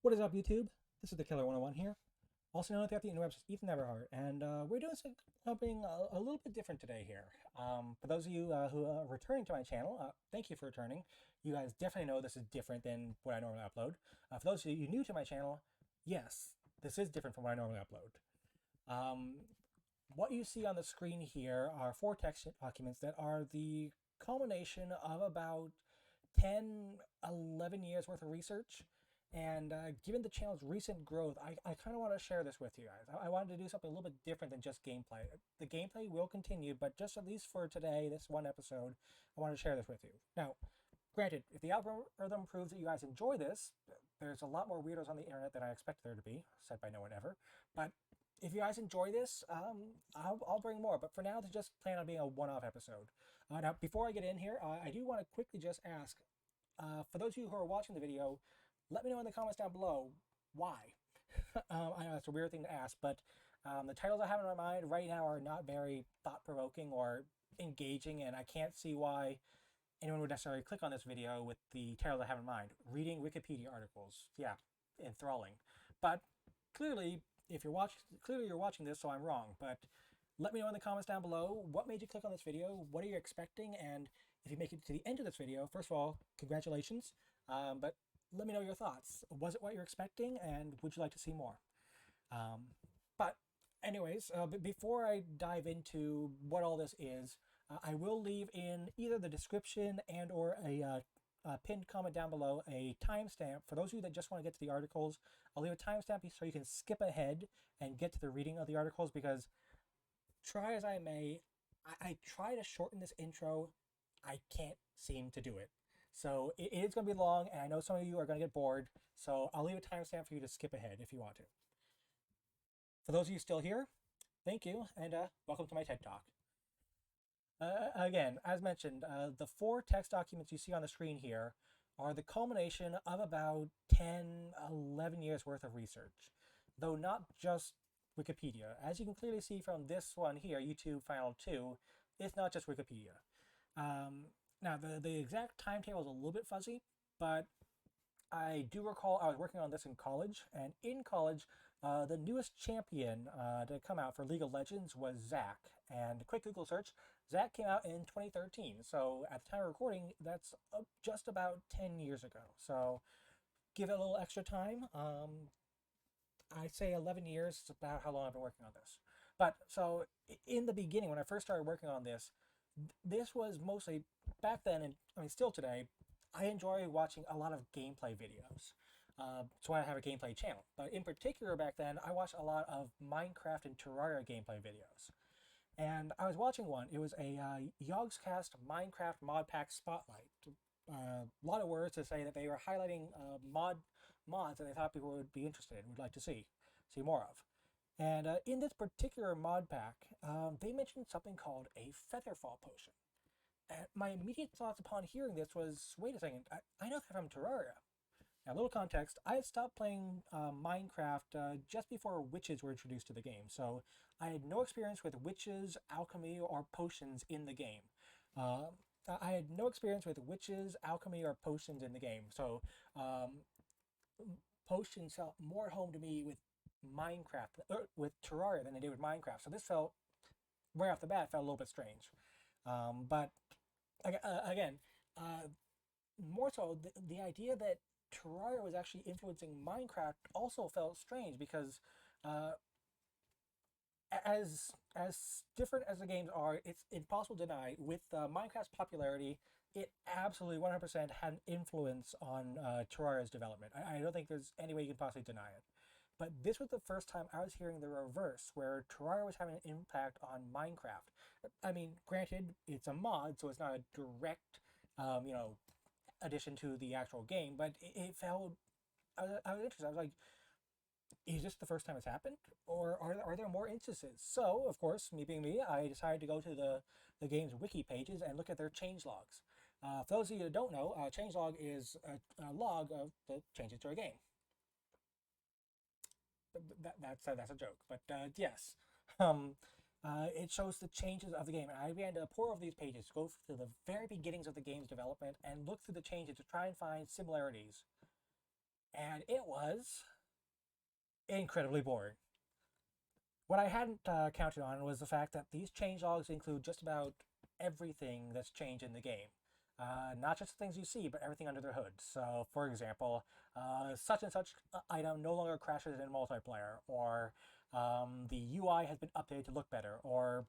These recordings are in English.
What is up, YouTube? This is the Killer 101 here, also known throughout the interwebs as Ethan Everhart, and we're doing something a little bit different today here. For those of you who are returning to my channel, thank you for returning. You guys definitely know this is different than what I normally upload. For those of you new to my channel, yes, this is different from what I normally upload. What you see on the screen here are four text documents that are the culmination of about 10, 11 years worth of research. And given the channel's recent growth, I kind of want to share this with you guys. I wanted to do something a little bit different than just gameplay. The gameplay will continue, but just at least for today, this one episode, I want to share this with you. Now, granted, if the algorithm proves that you guys enjoy this, there's a lot more weirdos on the internet than I expected there to be, said by no one ever. But if you guys enjoy this, I'll bring more. But for now, this just plan on being a one-off episode. Now, before I get in here, I do want to quickly just ask, for those of you who are watching the video, let me know in the comments down below why. I know that's a weird thing to ask, but the titles I have in my mind right now are not very thought-provoking or engaging, and I can't see why anyone would necessarily click on this video with the titles I have in mind. Reading Wikipedia articles, yeah, enthralling. But clearly, if you're watching this, so I'm wrong. But let me know in the comments down below what made you click on this video, what are you expecting, and if you make it to the end of this video, first of all, congratulations. But let me know your thoughts. Was it what you're expecting, and would you like to see more? But anyways, before I dive into what all this is, I will leave in either the description and or a pinned comment down below a timestamp. For those of you that just want to get to the articles, I'll leave a timestamp so you can skip ahead and get to the reading of the articles, because try as I may, I try to shorten this intro. I can't seem to do it. So it is going to be long, and I know some of you are going to get bored, so I'll leave a timestamp for you to skip ahead if you want to. For those of you still here, thank you, and welcome to my TED Talk. Again, as mentioned, the four text documents you see on the screen here are the culmination of about 10, 11 years worth of research, though not just Wikipedia. As you can clearly see from this one here, YouTube Final 2, it's not just Wikipedia. Now, the exact timetable is a little bit fuzzy, but I do recall I was working on this in college, and in college, the newest champion to come out for League of Legends was Zac. And a quick Google search, Zac came out in 2013. So at the time of recording, that's just about 10 years ago. So give it a little extra time. I'd say 11 years is about how long I've been working on this. But so in the beginning, when I first started working on this, this was mostly back then, and I mean still today, I enjoy watching a lot of gameplay videos. That's why I have a gameplay channel. But in particular back then, I watched a lot of Minecraft and Terraria gameplay videos. And I was watching one. It was a Yogscast Minecraft mod pack spotlight. A lot of words to say that they were highlighting mods that they thought people would be interested in, would like to see more of. And in this particular mod pack, they mentioned something called a Featherfall potion. And my immediate thoughts upon hearing this was, wait a second, I know that from Terraria. Now, a little context, I had stopped playing Minecraft just before witches were introduced to the game, so I had no experience with witches, alchemy, or potions in the game. I had no experience with witches, alchemy, or potions in the game, so potions felt more at home to me with with Terraria than they did with Minecraft. So this felt, right off the bat, felt a little bit strange. But again, more so, the idea that Terraria was actually influencing Minecraft also felt strange, because as different as the games are, it's impossible to deny, with Minecraft's popularity, it absolutely 100% had an influence on Terraria's development. I don't think there's any way you can possibly deny it. But this was the first time I was hearing the reverse, where Terraria was having an impact on Minecraft. I mean, granted, it's a mod, so it's not a direct, addition to the actual game, but it felt, I was interested. I was like, is this the first time it's happened, or are there more instances? So, of course, me being me, I decided to go to the game's wiki pages and look at their change logs. For those of you that don't know, changelog is a log of the changes to a game. That's a joke, but yes. It shows the changes of the game, and I began to pour over these pages, go through the very beginnings of the game's development, and look through the changes to try and find similarities. and it was incredibly boring. What I hadn't counted on was the fact that these changelogs include just about everything that's changed in the game. Not just the things you see, but everything under the hood. So, for example, such and such item no longer crashes in multiplayer, or the UI has been updated to look better, or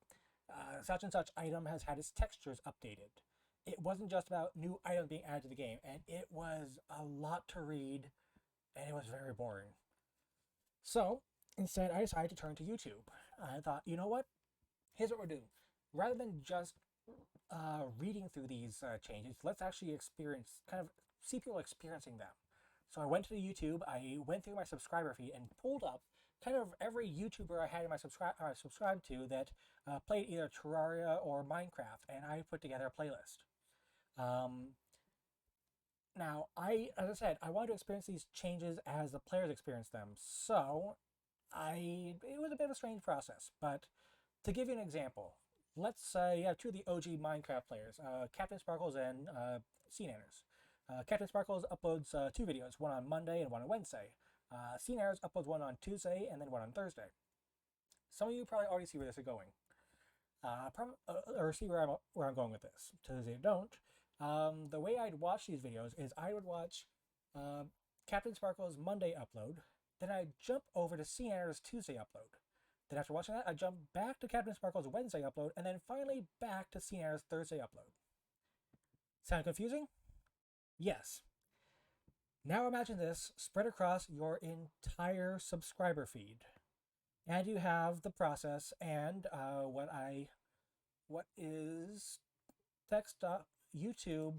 such and such item has had its textures updated. It wasn't just about new items being added to the game, and it was a lot to read, and it was very boring. So, instead, I decided to turn to YouTube. I thought, you know what? Here's what we're doing. Rather than just reading through these changes, let's actually kind of see people experiencing them. So I went to YouTube, I went through my subscriber feed and pulled up kind of every YouTuber I had in my subscribed to that played either Terraria or Minecraft, and I put together a playlist. Um, Now, as I said, I wanted to experience these changes as the players experience them. So, it was a bit of a strange process. But to give you an example, let's say you have two of the OG Minecraft players, Captain Sparkles and Sea Nanners. Captain Sparkles uploads two videos, one on Monday and one on Wednesday. Sea Nanners uploads one on Tuesday and then one on Thursday. Some of you probably already see where this is going, or see where I'm going with this. To those who don't, the way I'd watch these videos is I would watch uh, Captain Sparkle's Monday upload, then I'd jump over to CNR's Tuesday upload. Then after watching that, I'd jump back to Captain Sparkle's Wednesday upload, and then finally back to CNR's Thursday upload. Sound confusing? Yes. Now imagine this spread across your entire subscriber feed. And you have the process and what is text YouTube,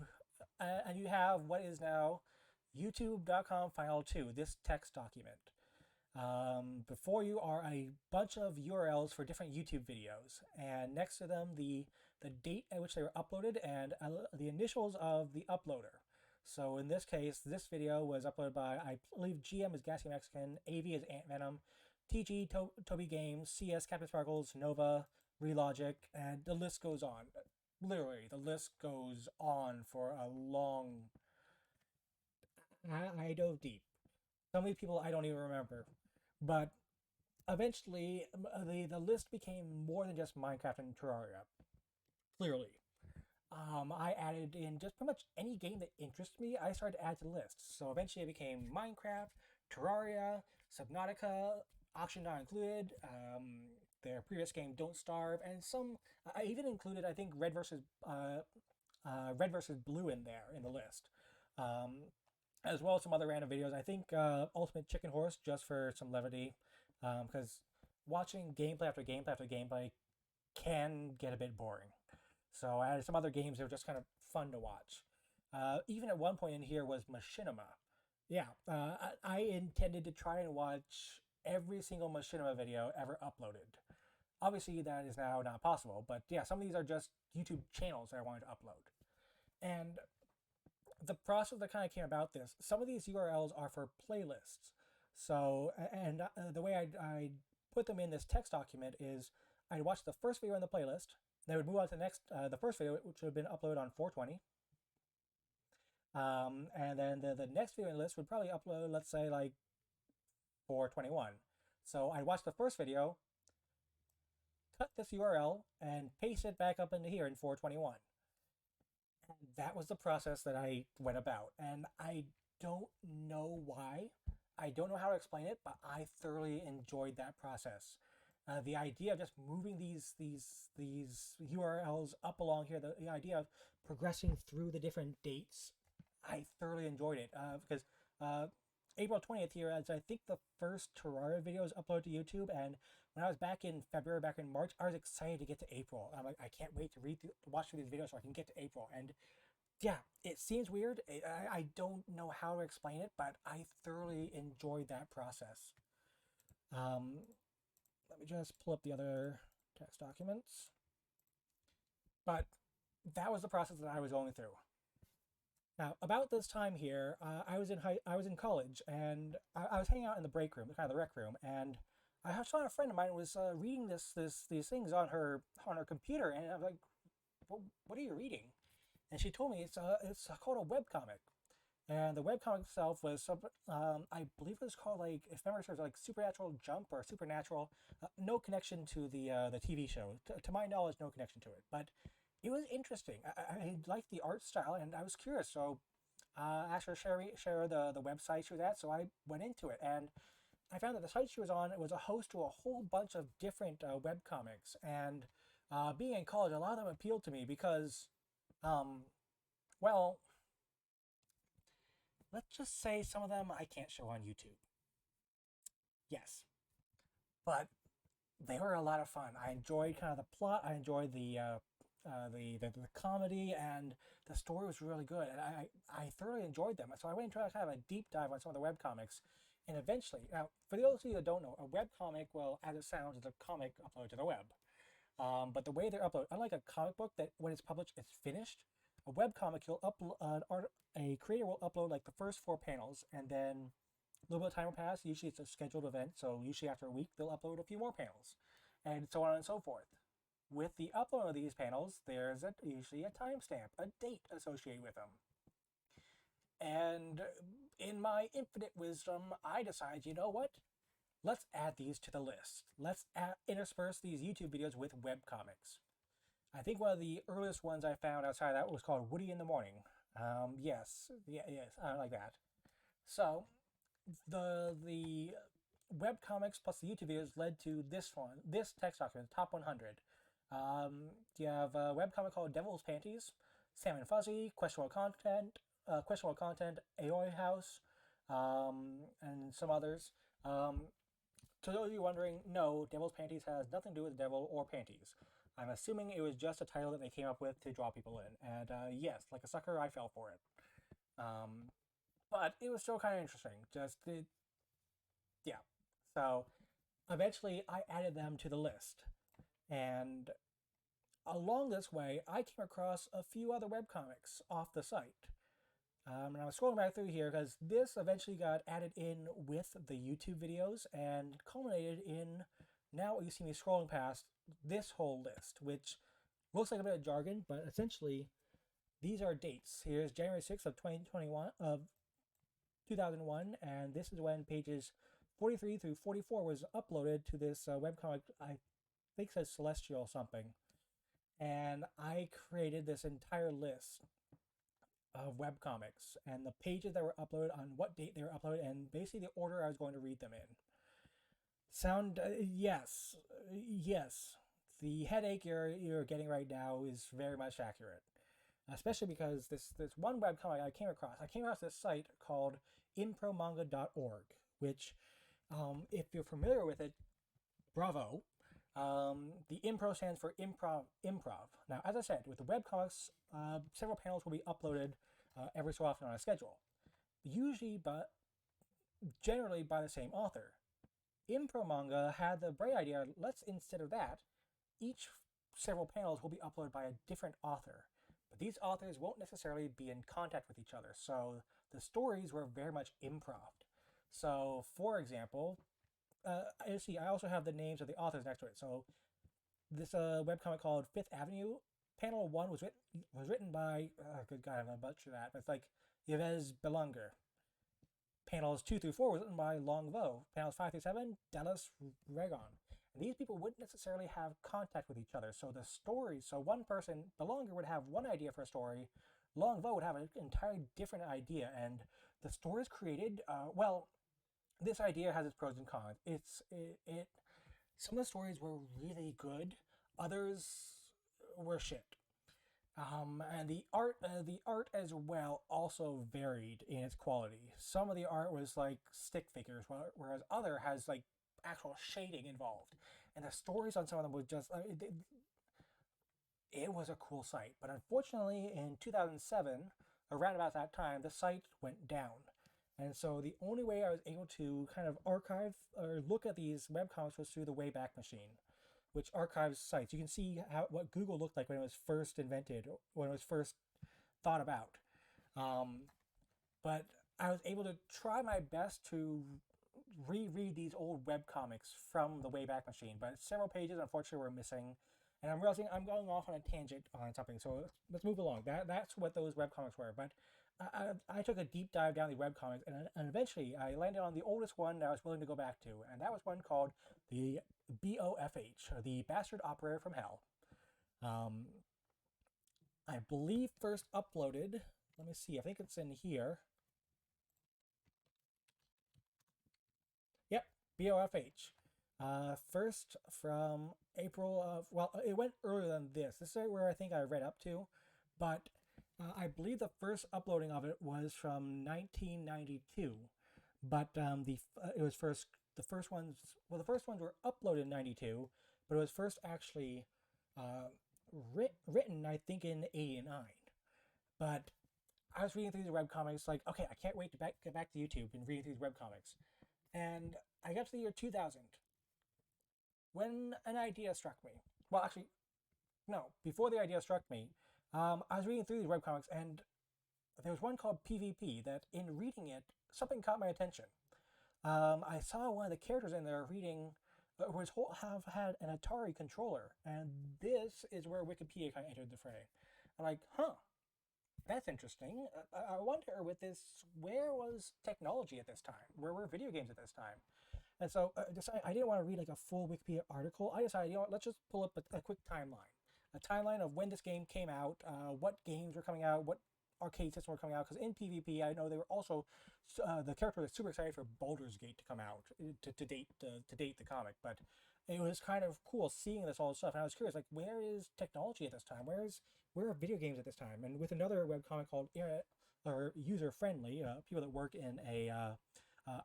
and you have what is now youtube.com file 2, this text document. Before you are a bunch of URLs for different YouTube videos, and next to them the date at which they were uploaded and the initials of the uploader. So in this case, this video was uploaded by, I believe GM is Gassy Mexican, AV is Ant Venom, TG Toby Games, CS Captain Sparkles, Nova, Relogic, and the list goes on. Literally, the list goes on for a long. I dove deep. So many people I don't even remember, but eventually the list became more than just Minecraft and Terraria. Clearly, I added in just pretty much any game that interested me. I started to add to the list. So eventually, it became Minecraft, Terraria, Subnautica, Auction Not Included, their previous game Don't Starve, and some. I even included, I think, Red versus Blue in there in the list, as well as some other random videos. I think Ultimate Chicken Horse just for some levity, because watching gameplay after gameplay after gameplay can get a bit boring. So I had some other games that were just kind of fun to watch. Even at one point in here was Machinima. Yeah, I intended to try and watch every single Machinima video ever uploaded. Obviously, that is now not possible, but yeah, some of these are just YouTube channels that I wanted to upload. And the process that kind of came about this, some of these URLs are for playlists. So, and the way I put them in this text document is I'd watch the first video in the playlist, then I would move on to the first video, which would have been uploaded on 420. And then the next video in the list would probably upload, let's say, like 421. So I'd watch the first video, cut this URL, and paste it back up into here in 421. And that was the process that I went about. And I don't know why. I don't know how to explain it, but I thoroughly enjoyed that process. The idea of just moving these URLs up along here, the idea of progressing through the different dates, I thoroughly enjoyed it because April 20th here, as I think the first Terraria video was uploaded to YouTube, and when I was back in February, back in March, I was excited to get to April. I'm like, I can't wait to watch through these videos so I can get to April. And yeah, it seems weird. I don't know how to explain it, but I thoroughly enjoyed that process. Let me just pull up the other text documents. But that was the process that I was going through. Now, about this time here, I was in college, and I was hanging out in the break room, kind of the rec room, and I saw a friend of mine was reading these things on her computer, and I was like, well, "What are you reading?" And she told me it's called a webcomic. And the webcomic itself was, I believe it was called, like, if memory serves, like Supernatural Jump or Supernatural. No connection to the TV show. To my knowledge, no connection to it. But it was interesting. I liked the art style, and I was curious. So asked her to share the website she was at, so I went into it. And I found that the site she was on was a host to a whole bunch of different webcomics. And being in college, a lot of them appealed to me because, um, well, let's just say some of them I can't show on YouTube. Yes, but they were a lot of fun. I enjoyed kind of the plot. I enjoyed the comedy, and the story was really good. And I thoroughly enjoyed them. So I went into kind of a deep dive on some of the web comics, and eventually, now for those of you that don't know, a web comic, well, as it sounds, is a comic uploaded to the web. But the way they're uploaded, unlike a comic book that when it's published it's finished, a web comic you'll upload a creator will upload like the first four panels, and then a little bit of time will pass. Usually it's a scheduled event, so usually after a week they'll upload a few more panels, and so on and so forth. With the upload of these panels, there's usually a timestamp, a date associated with them. And in my infinite wisdom, I decide, you know what? Let's add these to the list. Let's intersperse these YouTube videos with webcomics. I think one of the earliest ones I found outside of that was called Woody in the Morning. Yes, I like that. So the web comics plus the YouTube videos led to this text document, top 100. You have a web comic called Devil's Panties, Sam and Fuzzy, questionable content, Aoi House, and some others. To those of you wondering, no, Devil's Panties has nothing to do with the devil or panties. I'm assuming it was just a title that they came up with to draw people in. And yes, like a sucker, I fell for it. Um, but it was still kind of interesting. Yeah. So eventually I added them to the list. And along this way, I came across a few other webcomics off the site. And I was scrolling back through here because this eventually got added in with the YouTube videos and culminated in now what you see me scrolling past this whole list, which looks like a bit of jargon, but essentially these are dates. Here's January 6th of 2021 of 2001, and this is when pages 43 through 44 was uploaded to this webcomic. I think it says Celestial something, and I created this entire list of webcomics and the pages that were uploaded, on what date they were uploaded, and basically the order I was going to read them in. Yes, yes. The headache you're getting right now is very much accurate, especially because this one webcomic I came across this site called impromanga.org, which, if you're familiar with it, bravo. The impro stands for improv. Now, as I said, with the webcomics, several panels will be uploaded every so often on a schedule, usually but generally by the same author. Impro Manga had the bright idea, let's, instead of that, each several panels will be uploaded by a different author. But these authors won't necessarily be in contact with each other, so the stories were very much improv. So, for example, I also have the names of the authors next to it. So, this webcomic called Fifth Avenue, panel 1 was written by, good God, I'm going to butcher that, but it's like Yves Belanger. Panels 2 through 4 was written by Long Vo. Panels 5 through 7, Dallas Regon. And these people wouldn't necessarily have contact with each other. So the story, so one person, Belanger would have one idea for a story, Long Vo would have an entirely different idea. And the stories created, this idea has its pros and cons. Some of the stories were really good, others were shit. And the art as well also varied in its quality. Some of the art was like stick figures, whereas other has like actual shading involved. And the stories on some of them was just, it was a cool site. But unfortunately, in 2007, around about that time, the site went down. And so the only way I was able to kind of archive or look at these webcomics was through the Wayback Machine, which archives sites. You can see what Google looked like when it was first invented, when it was first thought about. But I was able to try my best to reread these old webcomics from the Wayback Machine, but several pages, unfortunately, were missing. And I'm realizing I'm going off on a tangent on something, so let's move along. That's what those webcomics were. But I took a deep dive down the webcomics, and eventually I landed on the oldest one that I was willing to go back to, and that was one called the BOFH, or the Bastard Operator from Hell. Um, I believe first uploaded. Let me see. I think it's in here. Yep, BOFH. First from April of, well, it went earlier than this. This is where I think I read up to, but I believe the first uploading of it was from 1992. But it was first the first ones. Well, the first ones were uploaded in '92, but it was first actually uh, written, I think, in '89. But I was reading through the webcomics, like, okay, I can't wait to get back to YouTube and reading through these webcomics. And I got to the year 2000 when an idea struck me. Well, actually, no, before the idea struck me, I was reading through these webcomics, and there was one called PvP that, in reading it, something caught my attention. I saw one of the characters in there reading have had an Atari controller, and this is where Wikipedia kind of entered the fray. I'm like, huh, that's interesting. I wonder with this, where was technology at this time? Where were video games at this time? And so I didn't want to read like a full Wikipedia article. I decided, you know what, let's just pull up a quick timeline. A timeline of when this game came out, what games were coming out, what arcade systems were coming out. Because in PvP, I know they were also, the character was super excited for Baldur's Gate to come out to date the comic. But it was kind of cool seeing this all this stuff. And I was curious, like, where is technology at this time? Where are video games at this time? And with another webcomic called User Friendly, people that work in a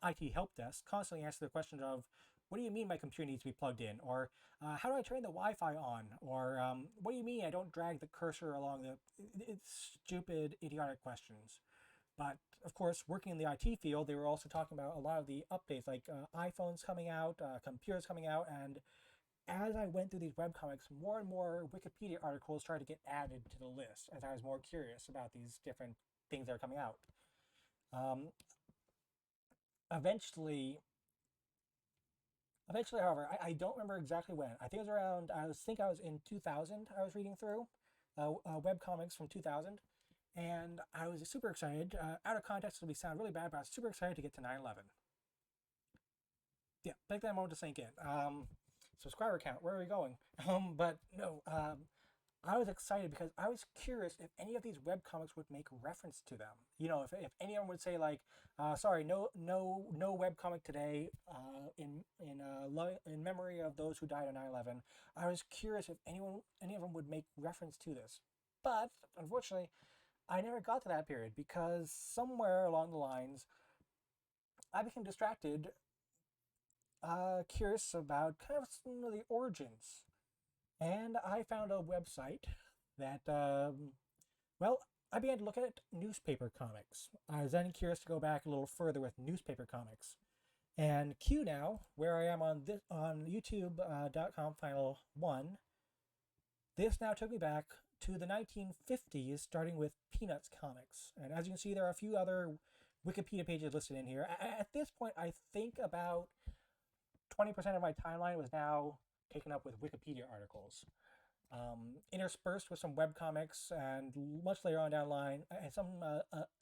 IT help desk constantly answer the questions of, what do you mean my computer needs to be plugged in? Or how do I turn the Wi-Fi on? Or what do you mean I don't drag the cursor along the... It's stupid, idiotic questions. But of course, working in the IT field, they were also talking about a lot of the updates, like iPhones coming out, computers coming out, and as I went through these webcomics, more and more Wikipedia articles started to get added to the list as I was more curious about these different things that are coming out. Um, eventually, however, I don't remember exactly when. I think it was around, I was in 2000, I was reading through webcomics from 2000. And I was super excited. Out of context, it'll be sound really bad, but I was super excited to get to 9/11. Yeah, take that moment to sink in. Subscriber count, where are we going? But no, I was excited because I was curious if any of these webcomics would make reference to them. You know, if anyone would say like, sorry, no webcomic today in memory of those who died on 9/11. I was curious if any of them would make reference to this. But unfortunately, I never got to that period because somewhere along the lines, I became distracted, curious about kind of some of the origins. And I found a website that, well, I began to look at newspaper comics. I was then curious to go back a little further with newspaper comics. And Q now, where I am on YouTube.com Final 1, this now took me back to the 1950s, starting with Peanuts comics. And as you can see, there are a few other Wikipedia pages listed in here. At this point, I think about 20% of my timeline was now taken up with Wikipedia articles. Interspersed with some webcomics, and much later on down the line, and some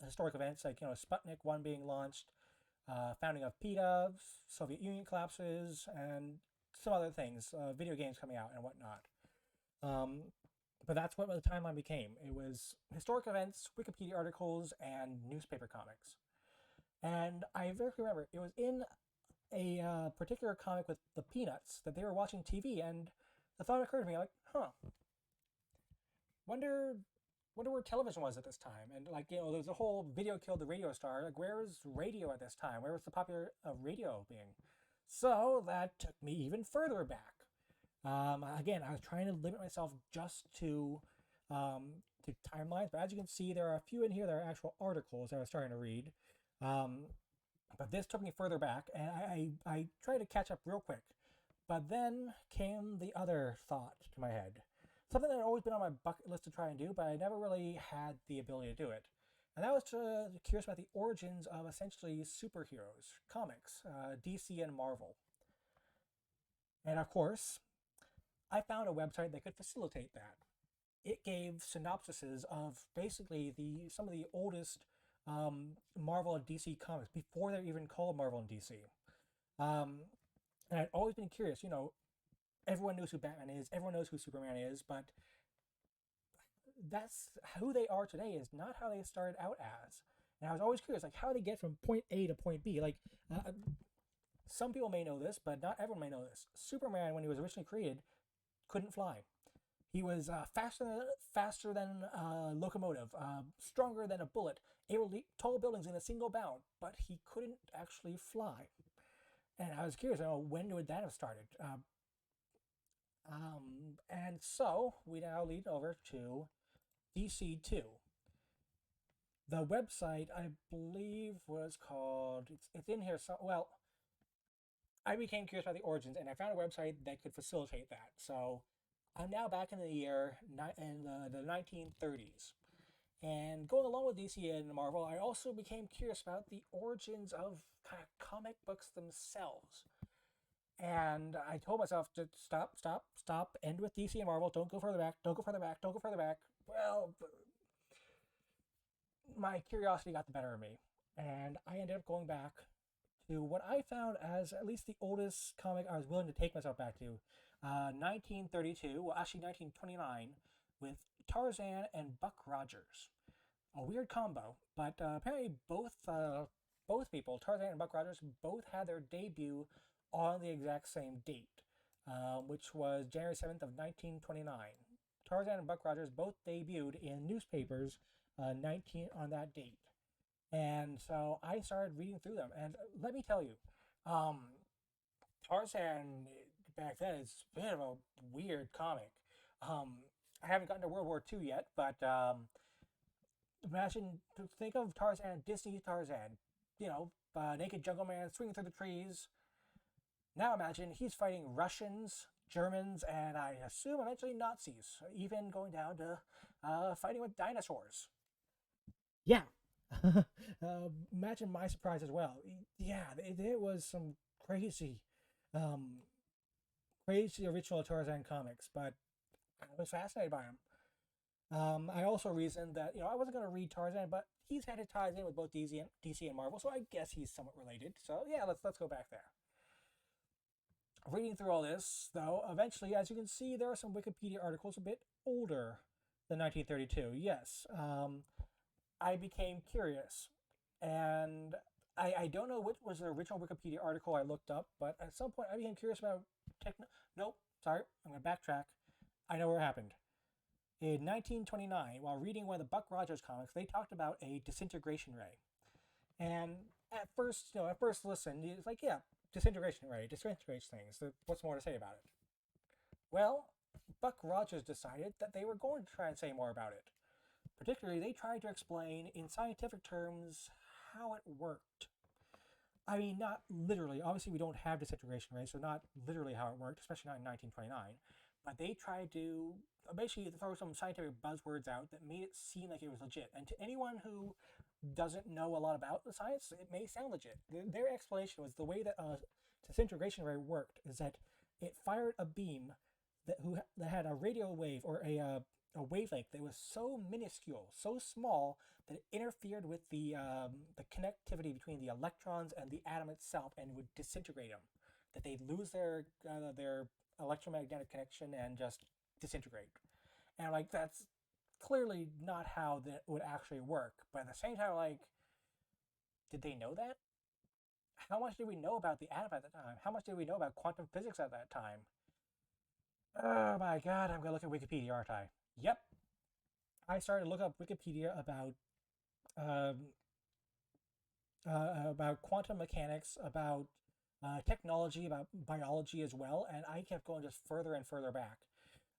historic events like, you know, Sputnik 1 being launched, founding of PETA, Soviet Union collapses, and some other things, video games coming out and whatnot. But that's what the timeline became. It was historic events, Wikipedia articles, and newspaper comics. And I very clearly remember it was in a particular comic with the Peanuts that they were watching TV, and the thought occurred to me, like, huh, wonder where television was at this time. And like, you know, there's a whole video killed the radio star. Like, where was radio at this time? Where was the popular radio being? So that took me even further back. Again, I was trying to limit myself just to timelines, but as you can see, there are a few in here that are actual articles that I was starting to read. But this took me further back, and I tried to catch up real quick. But then came the other thought to my head. Something that had always been on my bucket list to try and do, but I never really had the ability to do it. And that was curious about the origins of essentially superheroes, comics, DC and Marvel. And of course, I found a website that could facilitate that. It gave synopsises of basically some of the oldest Marvel and DC comics before they're even called Marvel and DC. Um, and I'd always been curious. Everyone knows who Batman is, everyone knows who Superman is, but that's who they are today is not how they started out as. And I was always curious, like how they get from point A to point B. Like some people may know this, but not everyone may know this. Superman, when he was originally created, couldn't fly. He was faster than a locomotive, stronger than a bullet, able to leap tall buildings in a single bound, but he couldn't actually fly. And I was curious, when would that have started? And so we now lead over to DC2. The website, I believe, was called. It's in here. So, well, I became curious about the origins, and I found a website that could facilitate that. So I'm now back in the year in the 1930s. And going along with DC and Marvel, I also became curious about the origins of kind of comic books themselves. And I told myself to stop, end with DC and Marvel, don't go further back, don't go further back, don't go further back. Well, my curiosity got the better of me. And I ended up going back to what I found as at least the oldest comic I was willing to take myself back to, 1932, well, actually 1929, with Tarzan and Buck Rogers. A weird combo, but apparently both people, Tarzan and Buck Rogers, both had their debut on the exact same date, which was January 7th of 1929. Tarzan and Buck Rogers both debuted in newspapers 19 on that date. And so I started reading through them. And let me tell you, um, Tarzan back then is a bit of a weird comic. Um, I haven't gotten to World War II yet, but think of Tarzan, Disney's Tarzan. Naked jungle man swinging through the trees. Now imagine he's fighting Russians, Germans, and I assume eventually Nazis, even going down to fighting with dinosaurs. Yeah. Imagine my surprise as well. Yeah, it was some crazy, um, crazy original Tarzan comics, but I was fascinated by him. I also reasoned that I wasn't going to read Tarzan, but he's had it ties in with both DC and Marvel, so I guess he's somewhat related. So yeah, let's go back there. Reading through all this, though, eventually, as you can see, there are some Wikipedia articles a bit older than 1932. Yes, I became curious, and I don't know what was the original Wikipedia article I looked up, but at some point I became curious about techno. Nope, sorry, I'm going to backtrack. I know where it happened. In 1929, while reading one of the Buck Rogers comics, they talked about a disintegration ray. And at first listen, it's like, yeah, disintegration ray, disintegrates things. What's more to say about it? Well, Buck Rogers decided that they were going to try and say more about it. Particularly, they tried to explain in scientific terms how it worked. I mean, not literally. Obviously, we don't have disintegration rays, so not literally how it worked, especially not in 1929. But they tried to basically throw some scientific buzzwords out that made it seem like it was legit. And to anyone who doesn't know a lot about the science, it may sound legit. Their explanation was the way that a disintegration ray worked is that it fired a beam that had a radio wave or a wavelength that was so minuscule, so small that it interfered with the connectivity between the electrons and the atom itself and would disintegrate them. That they'd lose their electromagnetic connection and just disintegrate. And like that's clearly not how that would actually work. But at the same time, like, did they know that? How much did we know about the atom at the time? How much did we know about quantum physics at that time? Oh my god, I'm gonna look at Wikipedia, aren't I? Yep. I started to look up Wikipedia um, about quantum mechanics, about technology, about biology as well, and I kept going just further and further back.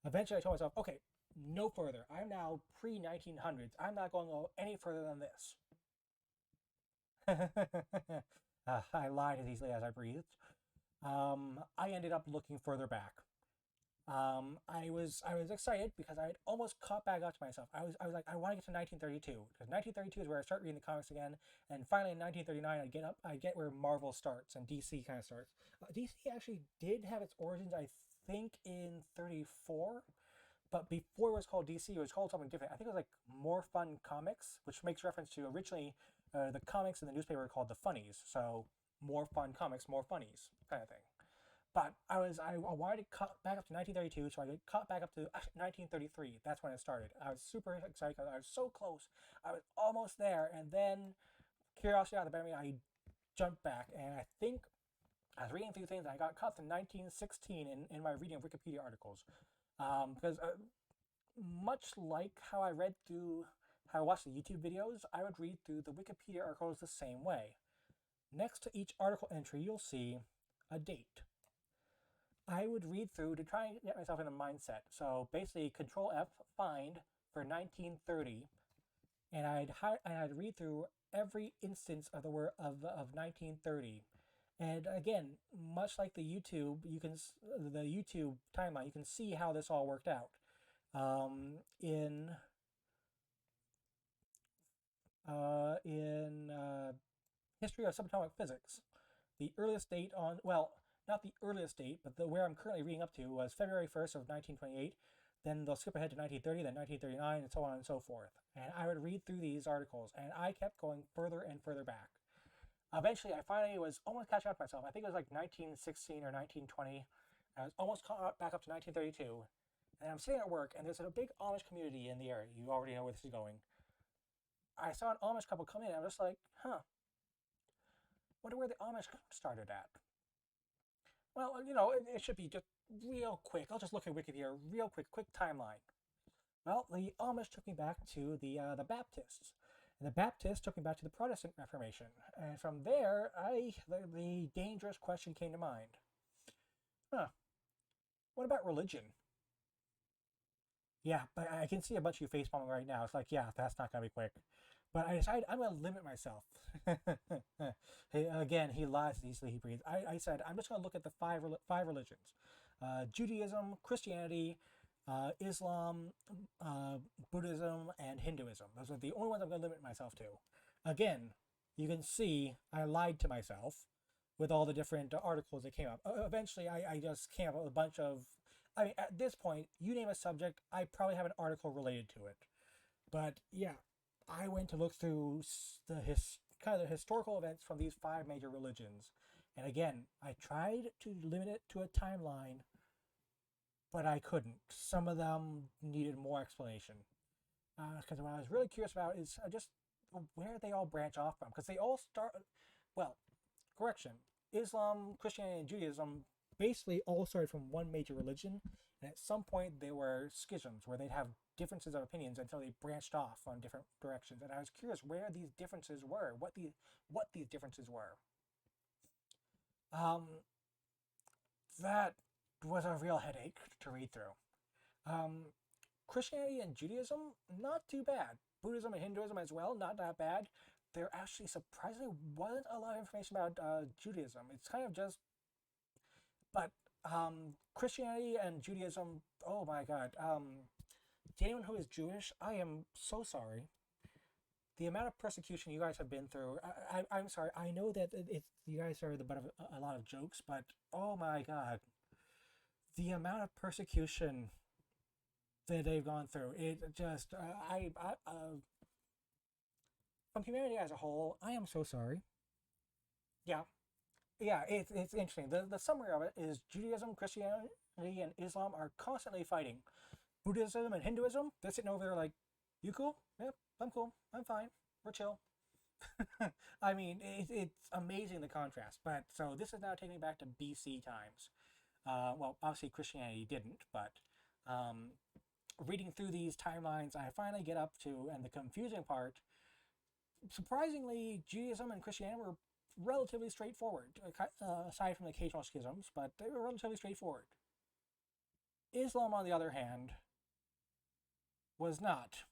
Eventually, I told myself, okay, no further. I'm now pre 1900s. I'm not going to go any further than this. I lied as easily as I breathed. I ended up looking further back. I was excited because I had almost caught back up to myself. I was like, I want to get to 1932 because 1932 is where I start reading the comics again, and finally in 1939 I get where Marvel starts and DC kind of starts. DC actually did have its origins, I think, in 34, but before it was called DC, it was called something different. I think it was like More Fun Comics, which makes reference to originally the comics in the newspaper were called the funnies. So more fun comics, more funnies, kind of thing. But I wanted to cut back up to 1932, so I got cut back up to 1933. That's when it started. I was super excited because I was so close. I was almost there, and then curiosity out of the me, I jumped back, and I think I was reading through things, and I got cut to 1916 in my reading of Wikipedia articles, because much like how I watched the YouTube videos, I would read through the Wikipedia articles the same way. Next to each article entry, you'll see a date. I would read through to try and get myself in a mindset. So basically, Control F, find for 1930, and I'd read through every instance of the word of 1930. And again, much like the YouTube timeline, you can see how this all worked out. In history of subatomic physics, the earliest date on, well, not the earliest date, but where I'm currently reading up to was February 1st of 1928. Then they'll skip ahead to 1930, then 1939, and so on and so forth. And I would read through these articles, and I kept going further and further back. Eventually, I finally was almost catching up to myself. I think it was like 1916 or 1920. I was almost caught back up to 1932. And I'm sitting at work, and there's a big Amish community in the area. You already know where this is going. I saw an Amish couple come in, and I'm just like, wonder where the Amish started at. Well, it should be just real quick. I'll just look at Wikipedia real quick timeline. Well, the Amish took me back to the Baptists. And the Baptists took me back to the Protestant Reformation. And from there, the dangerous question came to mind. What about religion? Yeah, but I can see a bunch of you face palming right now. It's like, yeah, that's not going to be quick. But I decided I'm going to limit myself. Again, he lies as easily he breathes. I said, I'm just going to look at the five religions. Judaism, Christianity, Islam, Buddhism, and Hinduism. Those are the only ones I'm going to limit myself to. Again, you can see I lied to myself with all the different articles that came up. Eventually, I just came up with a bunch of... I mean, at this point, you name a subject, I probably have an article related to it. But yeah, I went to look through the historical events from these five major religions. And again, I tried to limit it to a timeline, but I couldn't. Some of them needed more explanation. Because what I was really curious about is just where they all branch off from. Because they all start... Well, correction. Islam, Christianity, and Judaism basically all started from one major religion, and at some point they were schisms where they'd have differences of opinions until they branched off on different directions. And I was curious where these differences were, what these differences were. That was a real headache to read through. Christianity and Judaism, not too bad. Buddhism and Hinduism as well, not that bad. There actually surprisingly wasn't a lot of information about Judaism. It's kind of just... But Christianity and Judaism, oh my God. To anyone who is Jewish, I am so sorry. The amount of persecution you guys have been through, I'm sorry. I know that you guys are the butt of a lot of jokes, but oh my God. The amount of persecution that they've gone through, it just, from humanity as a whole, I am so sorry. Yeah. Yeah, it's interesting. The summary of it is Judaism, Christianity, and Islam are constantly fighting. Buddhism and Hinduism, they're sitting over there like, you cool? Yep, I'm cool. I'm fine. We're chill. I mean, it's amazing the contrast. But so this is now taking me back to BC times. Well, obviously Christianity didn't, but reading through these timelines, I finally get up to, and the confusing part, surprisingly, Judaism and Christianity were relatively straightforward, aside from the occasional schisms, but they were relatively straightforward. Islam, on the other hand, was not.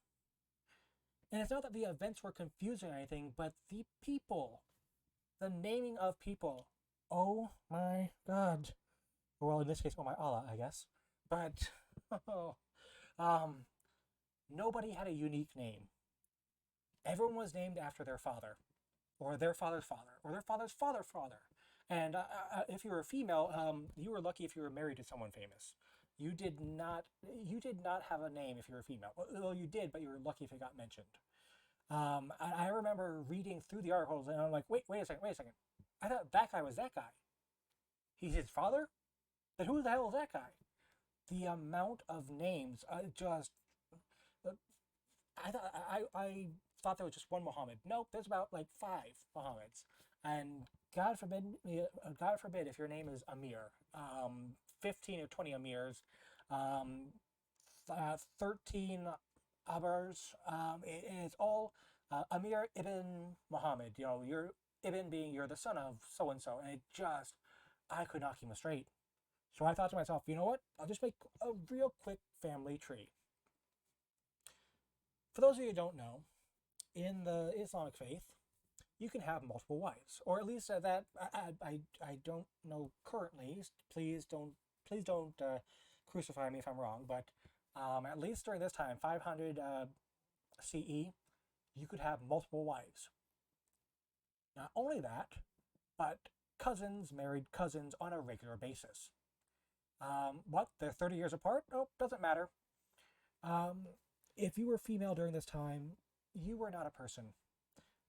And it's not that the events were confusing or anything, but the people, the naming of people, oh my God. Well, in this case, oh my Allah, I guess. But, nobody had a unique name. Everyone was named after their father, or their father's father, or their father's father's father. And if you were a female, you were lucky if you were married to someone famous. You did not have a name if you were a female. Well, you did, but you were lucky if it got mentioned. I remember reading through the articles, and I'm like, wait a second, wait a second. I thought that guy was that guy. He's his father? Then who the hell is that guy? The amount of names, just I thought there was just one Muhammad. Nope, there's about like five Muhammads, and God forbid if your name is Amir. 15 or 20 Amirs, um, 13 Abars. It's all Amir ibn Muhammad. You know, you're ibn being you're the son of so and so, and it just I could not keep him straight. So I thought to myself, you know what? I'll just make a real quick family tree. For those of you who don't know, in the Islamic faith, you can have multiple wives, or at least that I don't know currently. Please don't crucify me if I'm wrong, but at least during this time, 500 CE, you could have multiple wives. Not only that, but cousins married cousins on a regular basis. What? They're 30 years apart? Nope, doesn't matter. Um, if you were female during this time, you were not a person.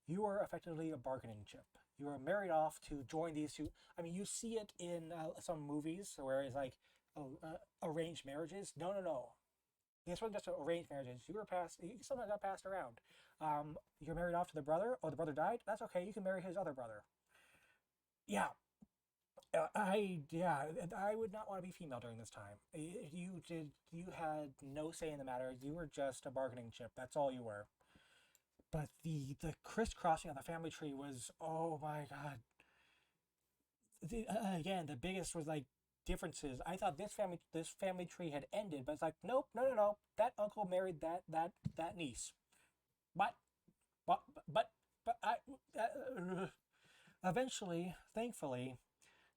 You were effectively a bargaining chip. You were married off to join these two. I mean, you see it in some movies where it's like, oh, arranged marriages. No, no, no. This wasn't just arranged marriages. You were passed. You somehow got passed around. You're married off to the brother. Oh, the brother died. That's okay. You can marry his other brother. Yeah, I would not want to be female during this time. You had no say in the matter. You were just a bargaining chip. That's all you were. But the crisscrossing of the family tree was, oh my god. Again, the biggest was like differences. I thought this family tree had ended, but it's like nope, no, no, no. That uncle married that niece. But but but but I. Eventually, thankfully,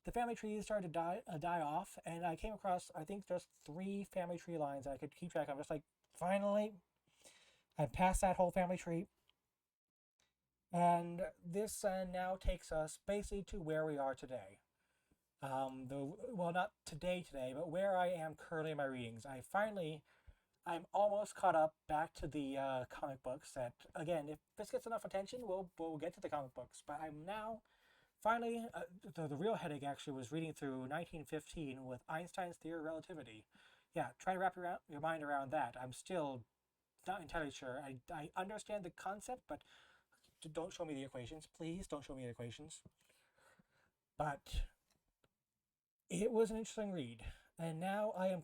the family tree started to die off, and I came across I think just three family tree lines I could keep track of. Just like finally, I passed that whole family tree, and this now takes us basically to where we are today. Not today, but where I am currently in my readings. I'm almost caught up back to the comic books. That again, if this gets enough attention, we'll get to the comic books. But I'm now finally the real headache actually was reading through 1915 with Einstein's theory of relativity. Yeah, try to wrap your mind around that. I'm still not entirely sure. I understand the concept, but don't show me the equations, please. Don't show me the equations. But it was an interesting read, and now I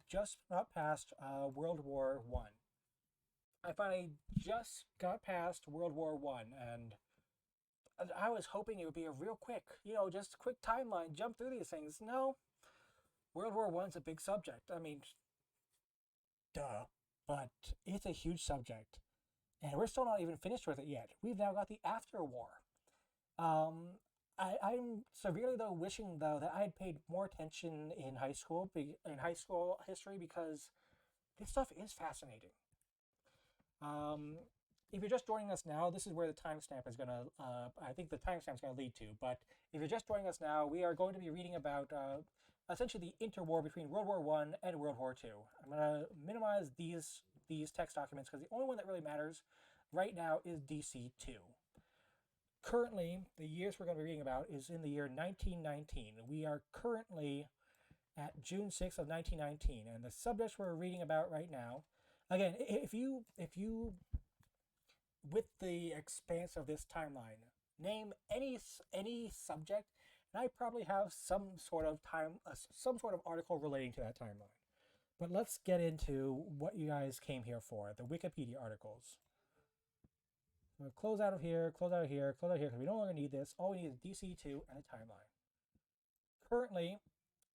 just got past World War I. I finally just got past World War I, and I was hoping it would be a real quick, just a quick timeline, jump through these things. No, World War I's a big subject. I mean, duh, but it's a huge subject, and we're still not even finished with it yet. We've now got the after war. Um, I'm severely though wishing though that I had paid more attention in high school history because this stuff is fascinating. Um, if you're just joining us now, this is where the timestamp is going to. I think the timestamp is going to lead to. But if you're just joining us now, we are going to be reading about essentially the interwar between World War I and World War II. I'm going to minimize these text documents because the only one that really matters right now is DC2. Currently, the years we're going to be reading about is in the year 1919. We are currently at June 6th of 1919, and the subjects we're reading about right now. Again, if you with the expanse of this timeline, name any subject, and I probably have some sort of article relating to that timeline. But let's get into what you guys came here for, the Wikipedia articles. We'll close out of here, close out of here, close out of here, because we no longer need this. All we need is DC2 and a timeline. Currently,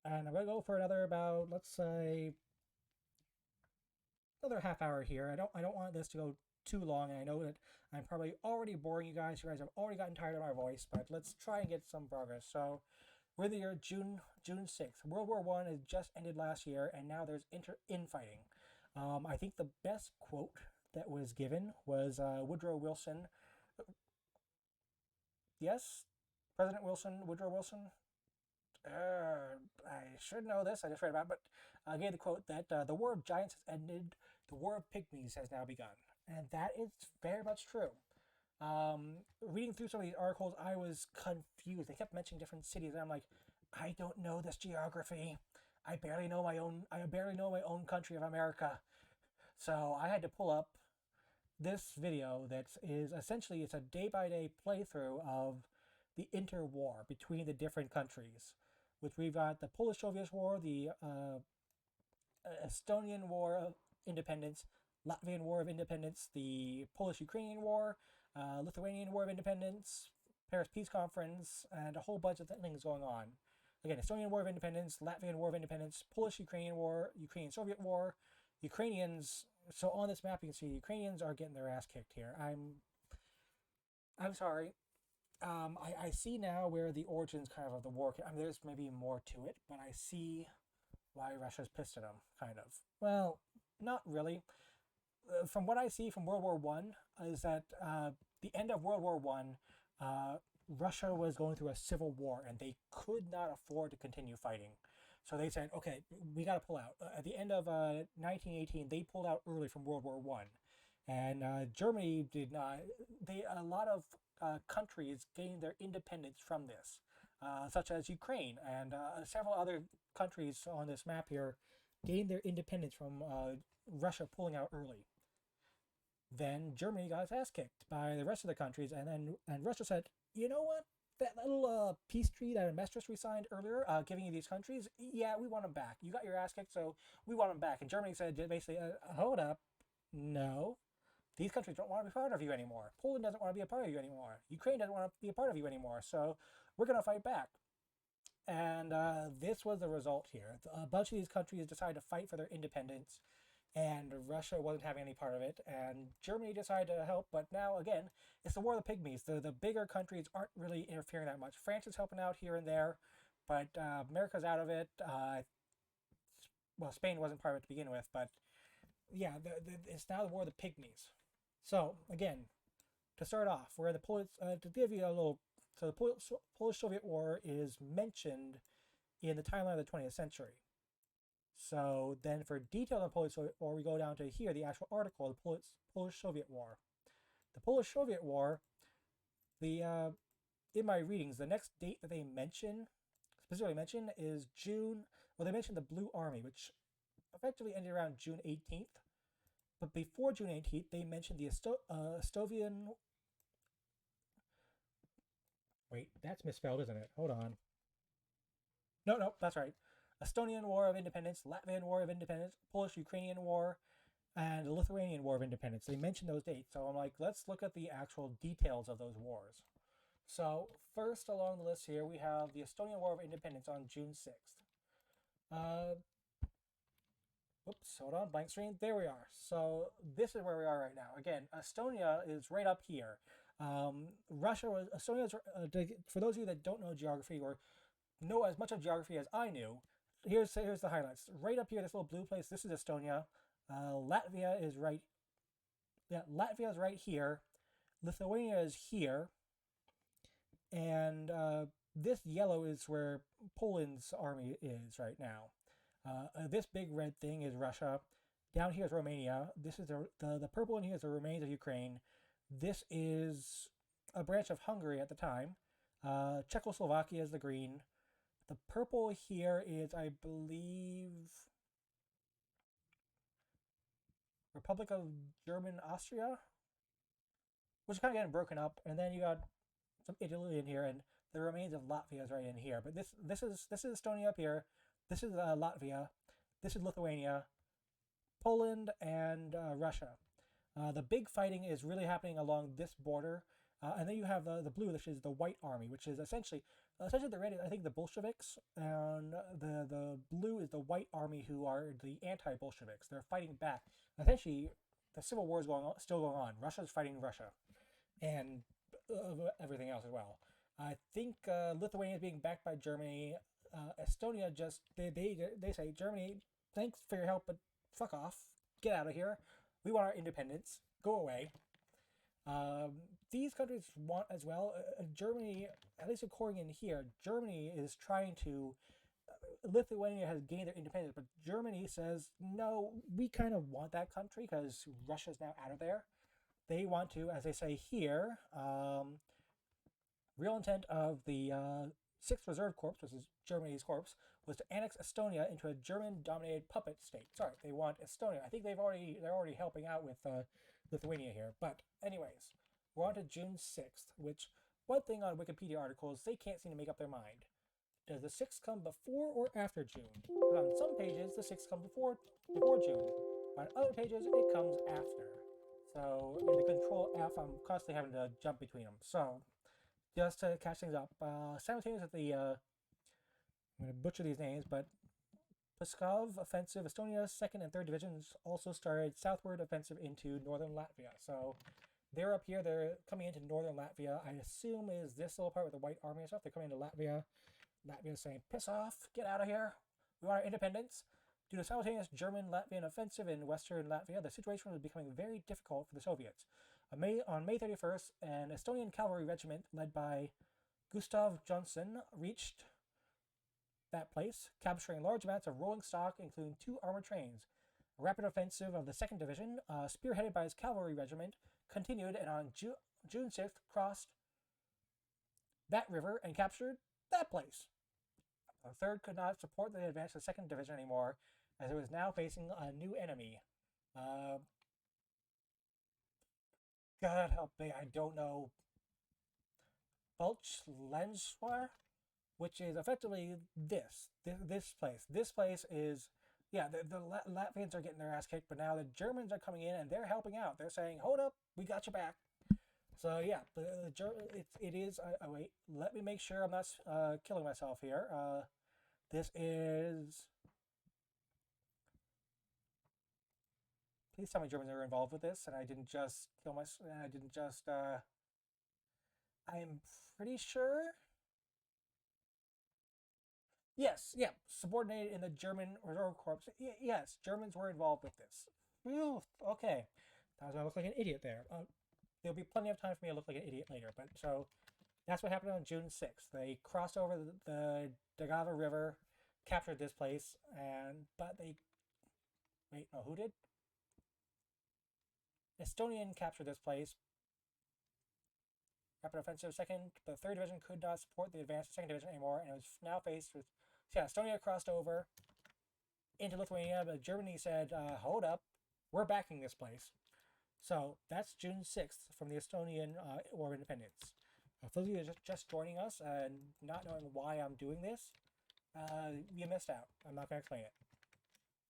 and I'm going to go for another about, let's say, another half hour here. I don't want this to go too long, and I know that I'm probably already boring you guys. You guys have already gotten tired of my voice, but let's try and get some progress. So we're in the year June 6th. World War I has just ended last year, and now there's infighting. I think the best quote that was given was Woodrow Wilson. Yes, President Wilson, Woodrow Wilson. I should know this. I just read about it, but I gave the quote that the war of giants has ended. The war of pygmies has now begun. And that is very much true. Reading through some of these articles, I was confused. They kept mentioning different cities, and I'm like, I don't know this geography. I barely know my own. I barely know my own country of America. So I had to pull up this video that is essentially it's a day by day playthrough of the interwar between the different countries, which we've got the Polish-Soviet War, the Estonian War of Independence, Latvian War of Independence, the Polish-Ukrainian War, Lithuanian War of Independence, Paris Peace Conference, and a whole bunch of things going on. Again, Estonian War of Independence, Latvian War of Independence, Polish-Ukrainian War, Ukrainian-Soviet War, Ukrainians. So on this map, you can see the Ukrainians are getting their ass kicked here. I'm sorry. I see now where the origins kind of the war. I mean, there's maybe more to it, but I see why Russia's pissed at them, kind of. Well, not really. From what I see from World War One, is that the end of World War One, Russia was going through a civil war, and they could not afford to continue fighting. So they said, "Okay, we got to pull out." At the end of 1918, they pulled out early from World War One, and Germany did not. A lot of countries gained their independence from this, such as Ukraine and several other countries on this map here gained their independence from Russia pulling out early. Then Germany got its ass kicked by the rest of the countries, and Russia said, "You know what? That little peace treaty that Maastricht we signed earlier, giving you these countries, yeah, we want them back. You got your ass kicked, so we want them back." And Germany said basically, "Hold up, no, these countries don't want to be part of you anymore. Poland doesn't want to be a part of you anymore. Ukraine doesn't want to be a part of you anymore. So we're going to fight back." And this was the result here. A bunch of these countries decided to fight for their independence, and Russia wasn't having any part of it. And Germany decided to help, but now again, it's the war of the pygmies. The bigger countries aren't really interfering that much. France is helping out here and there, but America's out of it. Well, Spain wasn't part of it to begin with, but yeah, it's now the war of the pygmies. So again, to start off, we're in the Polish. To give you a little, so the Polish-Soviet War is mentioned in the timeline of the 20th century. So then for detail on the Polish-Soviet War, we go down to here, the actual article, the Polish-Soviet War. The Polish-Soviet War, in my readings, the next date that they specifically mention, is June. Well, they mentioned the Blue Army, which effectively ended around June 18th. But before June 18th, they mentioned the Estovian. Wait, that's misspelled, isn't it? Hold on. No, that's right. Estonian War of Independence, Latvian War of Independence, Polish-Ukrainian War, and the Lithuanian War of Independence. They mentioned those dates. So I'm like, let's look at the actual details of those wars. So first along the list here, we have the Estonian War of Independence on June 6th. Oops, hold on, blank screen. There we are. So this is where we are right now. Again, Estonia is right up here. Estonia, for those of you that don't know geography or know as much of geography as I knew, here's the highlights. Right up here, this little blue place, this is Estonia. Latvia is right. Yeah, Latvia is right here. Lithuania is here. And this yellow is where Poland's army is right now. This big red thing is Russia. Down here is Romania. This is the purple in here is the remains of Ukraine. This is a branch of Hungary at the time. Czechoslovakia is the green. The purple here is, I believe, Republic of German Austria, which is kind of getting broken up. And then you got some Italy in here, and the remains of Latvia is right in here. But this is Estonia up here. This is Latvia. This is Lithuania, Poland, and Russia. The big fighting is really happening along this border. And then you have the blue, which is the White Army, which is essentially the red is, I think, the Bolsheviks, and the blue is the White Army, who are the anti-Bolsheviks. They're fighting back. Essentially, the civil war is still going on. Russia's fighting Russia, and everything else as well. I think Lithuania is being backed by Germany. Estonia they say, "Germany, thanks for your help, but fuck off, get out of here. We want our independence. Go away." These countries want as well. Germany, at least according in here, Germany is trying to. Lithuania has gained their independence, but Germany says, no, we kind of want that country because Russia's now out of there. they want to, as they say here, real intent of the 6th Reserve Corps, which is Germany's corps, was to annex Estonia into a German-dominated puppet state. Sorry, they want Estonia. I think they're already helping out with Lithuania here. But anyways, we're on to June 6th, which one thing on Wikipedia articles, they can't seem to make up their mind. Does the 6th come before or after June? Because on some pages, the 6th comes before June. On other pages, it comes after. So in the Control F, I'm constantly having to jump between them. So just to catch things up, simultaneous with the, I'm going to butcher these names, but Pskov offensive, Estonia's 2nd and 3rd divisions also started southward offensive into northern Latvia. So they're up here, they're coming into northern Latvia. I assume is this little part with the white army and stuff. They're coming into Latvia. Latvia's saying, piss off, get out of here. We want our independence. Due to simultaneous German-Latvian offensive in western Latvia, the situation was becoming very difficult for the Soviets. On May 31st, an Estonian cavalry regiment led by Gustav Johnson reached that place, capturing large amounts of rolling stock, including 2 armored trains. A rapid offensive of the 2nd Division, spearheaded by his cavalry regiment, continued and on June 6th crossed that river and captured that place. The 3rd could not support the advance of the 2nd Division anymore, as it was now facing a new enemy. God help me, I don't know. Lenswar, which is effectively this place. This place is, yeah, the Latvians are getting their ass kicked, but now the Germans are coming in and they're helping out. They're saying, hold up, we got your back. So yeah, it is, wait, let me make sure I'm not killing myself here. This is, please tell me Germans are involved with this and I didn't just kill myself, I didn't just, I'm pretty sure. Yes, yeah, subordinated in the German Reserve Corps. Yes, Germans were involved with this. Whew, okay, I was gonna look like an idiot there. There'll be plenty of time for me to look like an idiot later, but so that's what happened on June 6th. They crossed over the Dagava River, captured this place, but they, wait, no, who did? Estonian captured this place. Rapid offensive 2nd, but the 3rd Division could not support the advance of the 2nd Division anymore, and it was now faced with, so yeah, Estonia crossed over into Lithuania, but Germany said, hold up, we're backing this place. So that's June 6th from the Estonian War of Independence. For those of you just joining us and not knowing why I'm doing this, you missed out. I'm not going to explain it.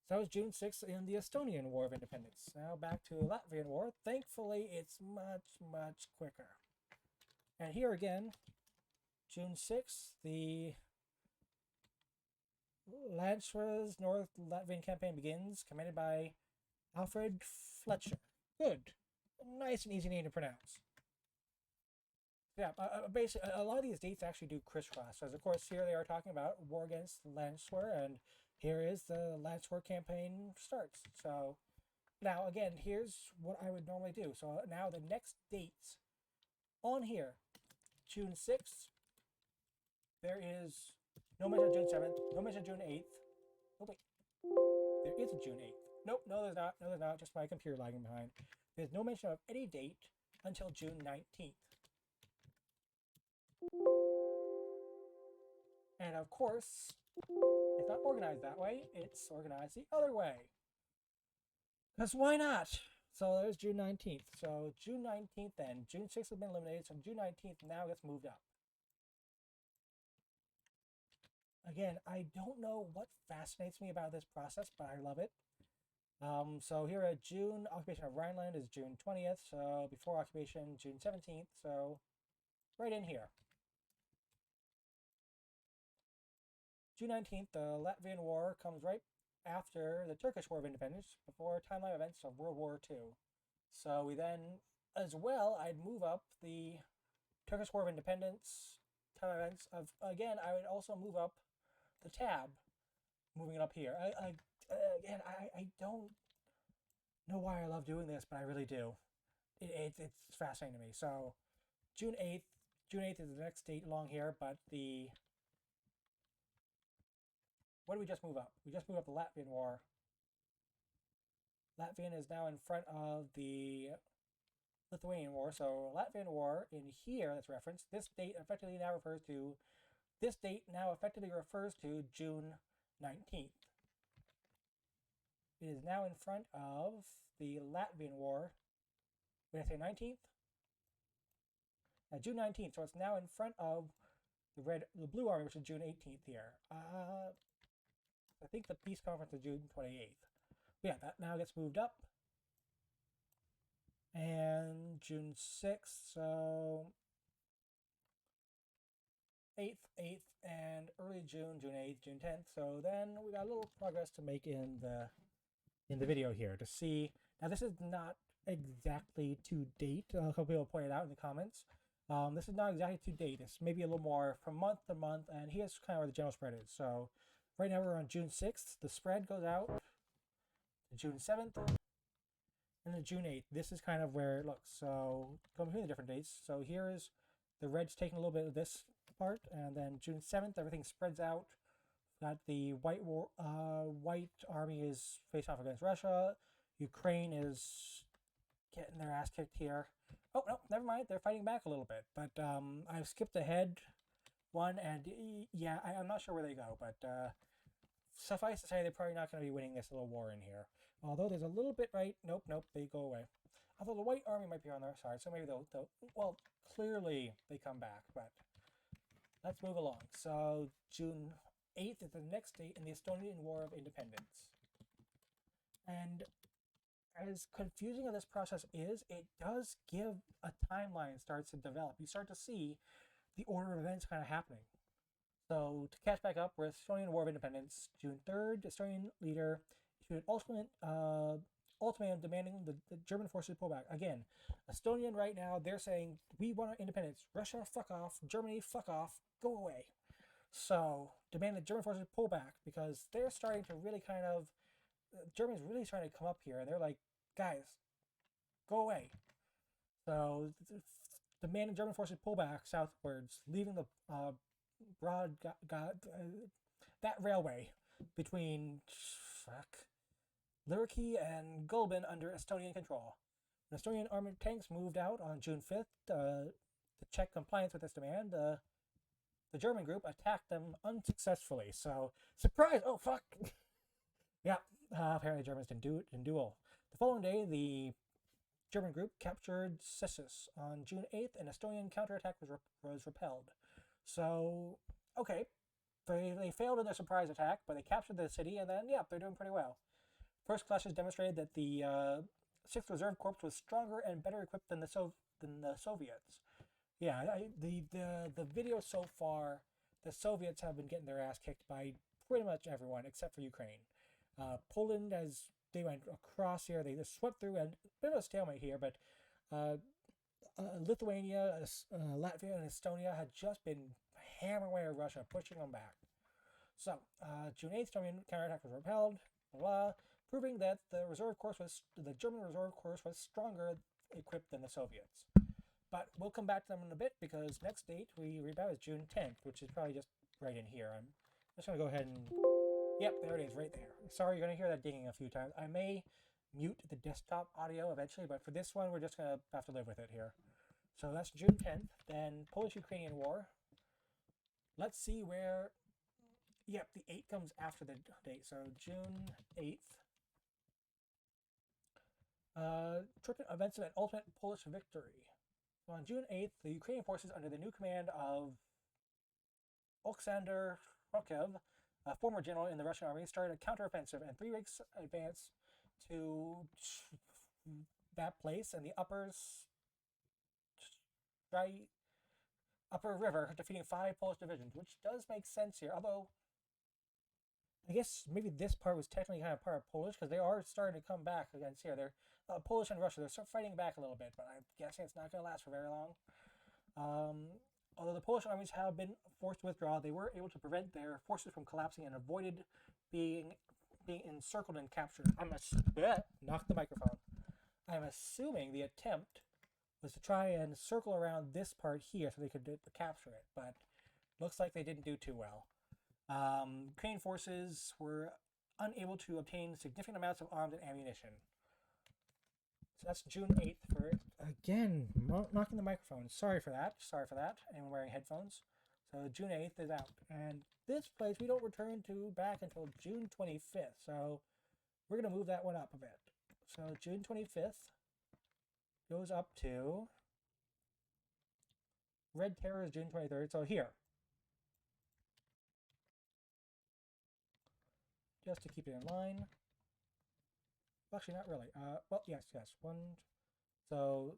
So that was June 6th in the Estonian War of Independence. Now back to the Latvian War. Thankfully, it's much, much quicker. And here again, June 6th, the Lancers North Latvian campaign begins, commanded by Alfred Fletcher. Good. Nice and easy name to pronounce. Yeah, basically, a lot of these dates actually do crisscross. As of course, here they are talking about war against Lancers, and here is the Lancers campaign starts. So now, again, here's what I would normally do. So now the next dates on here, June 6th, there is no mention of June 7th, no mention of June 8th. Oh, wait. There is a June 8th. Nope, no, there's not. No, there's not. Just my computer lagging behind. There's no mention of any date until June 19th. And of course, it's not organized that way. It's organized the other way. Because why not? So there's June 19th. So June 19th then. June 6th has been eliminated. So June 19th now gets moved up. Again, I don't know what fascinates me about this process, but I love it. So here at June, occupation of Rhineland is June 20th. So before occupation, June 17th. So right in here. June 19th, the Latvian War comes right after the Turkish War of Independence, before timeline events of World War II. So we then, as well, I'd move up the Turkish War of Independence timeline events of, again, I would also move up the tab, moving it up here. Again, I don't know why I love doing this, but I really do. It's fascinating to me. So June 8th is the next date along here, but the, what did we just move up? We just moved up the Latvian War. Latvian is now in front of the Lithuanian War. So Latvian War in here that's referenced. This date effectively now refers to June 19th. It is now in front of the Latvian War. When I say 19th, June 19th. So it's now in front of the Blue Army, which is June 18th here. I think the peace conference is June 28th. But yeah, that now gets moved up. And June 6th, so 8th, and early June, June 8th, June 10th. So then we got a little progress to make in the video here to see. Now this is not exactly to date. A couple people pointed out in the comments. This is not exactly to date. It's maybe a little more from month to month, and here's kind of where the general spread is. So right now we're on June 6th. The spread goes out to June 7th and then June 8th. This is kind of where it looks. So going between the different dates. So here is the red's taking a little bit of this part, and then June 7th, everything spreads out. Got the White Army is face off against Russia. Ukraine is getting their ass kicked here. Oh, no, never mind. They're fighting back a little bit. But I've skipped ahead one, and yeah, I'm not sure where they go. But suffice to say, they're probably not going to be winning this little war in here. Although there's a little bit right. Nope, they go away. Although the White Army might be on their side, so maybe they'll well, clearly they come back. But let's move along. So June 8th is the next date in the Estonian War of Independence. And as confusing as this process is, it does give a timeline starts to develop. You start to see the order of events kind of happening. So to catch back up with Estonian War of Independence, June 3rd, the Estonian leader issued an ultimatum demanding the German forces pull back. Again, Estonian right now, they're saying, we want our independence. Russia, fuck off. Germany, fuck off. Go away. So demand the German forces pull back because they're starting to really kind of, Germany's really trying to come up here, and they're like, guys, go away. So demanding German forces pull back southwards, leaving the that railway between Lyriki and Gulben under Estonian control. The Estonian armored tanks moved out on June 5th to check compliance with this demand. The German group attacked them unsuccessfully. So, surprise! Oh, fuck! Yeah, apparently the Germans didn't do well. The following day, the German group captured Sissus on June 8th, and Estonian counterattack was repelled. So, okay, they failed in their surprise attack, but they captured the city, and then, yeah, they're doing pretty well. First clashes demonstrated that the 6th Reserve Corps was stronger and better equipped than the Soviets. Yeah, the video so far, the Soviets have been getting their ass kicked by pretty much everyone except for Ukraine. Poland, as they went across here, they just swept through, and a bit of a stalemate here, but Lithuania, Latvia, and Estonia had just been hammering away at Russia, pushing them back. So, June 8th, Estonian counterattack was repelled, blah, proving that the German Reserve Corps was stronger equipped than the Soviets. But we'll come back to them in a bit because next date we read about is June 10th, which is probably just right in here. I'm just going to go ahead and... Yep, there it is, right there. Sorry, you're going to hear that dinging a few times. I may mute the desktop audio eventually, but for this one, we're just going to have to live with it here. So that's June 10th, then Polish-Ukrainian War. Let's see where... Yep, the 8th comes after the date, so June 8th. Trippin events of an ultimate Polish victory. So on June 8th, the Ukrainian forces under the new command of Alexander Rokhev, a former general in the Russian army, started a counteroffensive and 3 weeks advance to that place and the upper river, defeating 5 Polish divisions, which does make sense here. Although, I guess maybe this part was technically kind of part of Polish because they are starting to come back against here. They're Polish and Russia. They're sort of fighting back a little bit, but I'm guessing it's not going to last for very long. Although the Polish armies have been forced to withdraw, they were able to prevent their forces from collapsing and avoided being encircled and captured. Knock the microphone. I'm assuming the attempt was to try and circle around this part here so they could capture it, but looks like they didn't do too well. Ukrainian forces were unable to obtain significant amounts of arms and ammunition. So that's June 8th for, again, knocking the microphone. Sorry for that. Sorry for that. And wearing headphones. So June 8th is out. And this place we don't return to back until June 25th. So we're going to move that one up a bit. So June 25th goes up to Red Terror is June 23rd. So here. Just to keep it in line. Actually, not really. Well, yes. One. So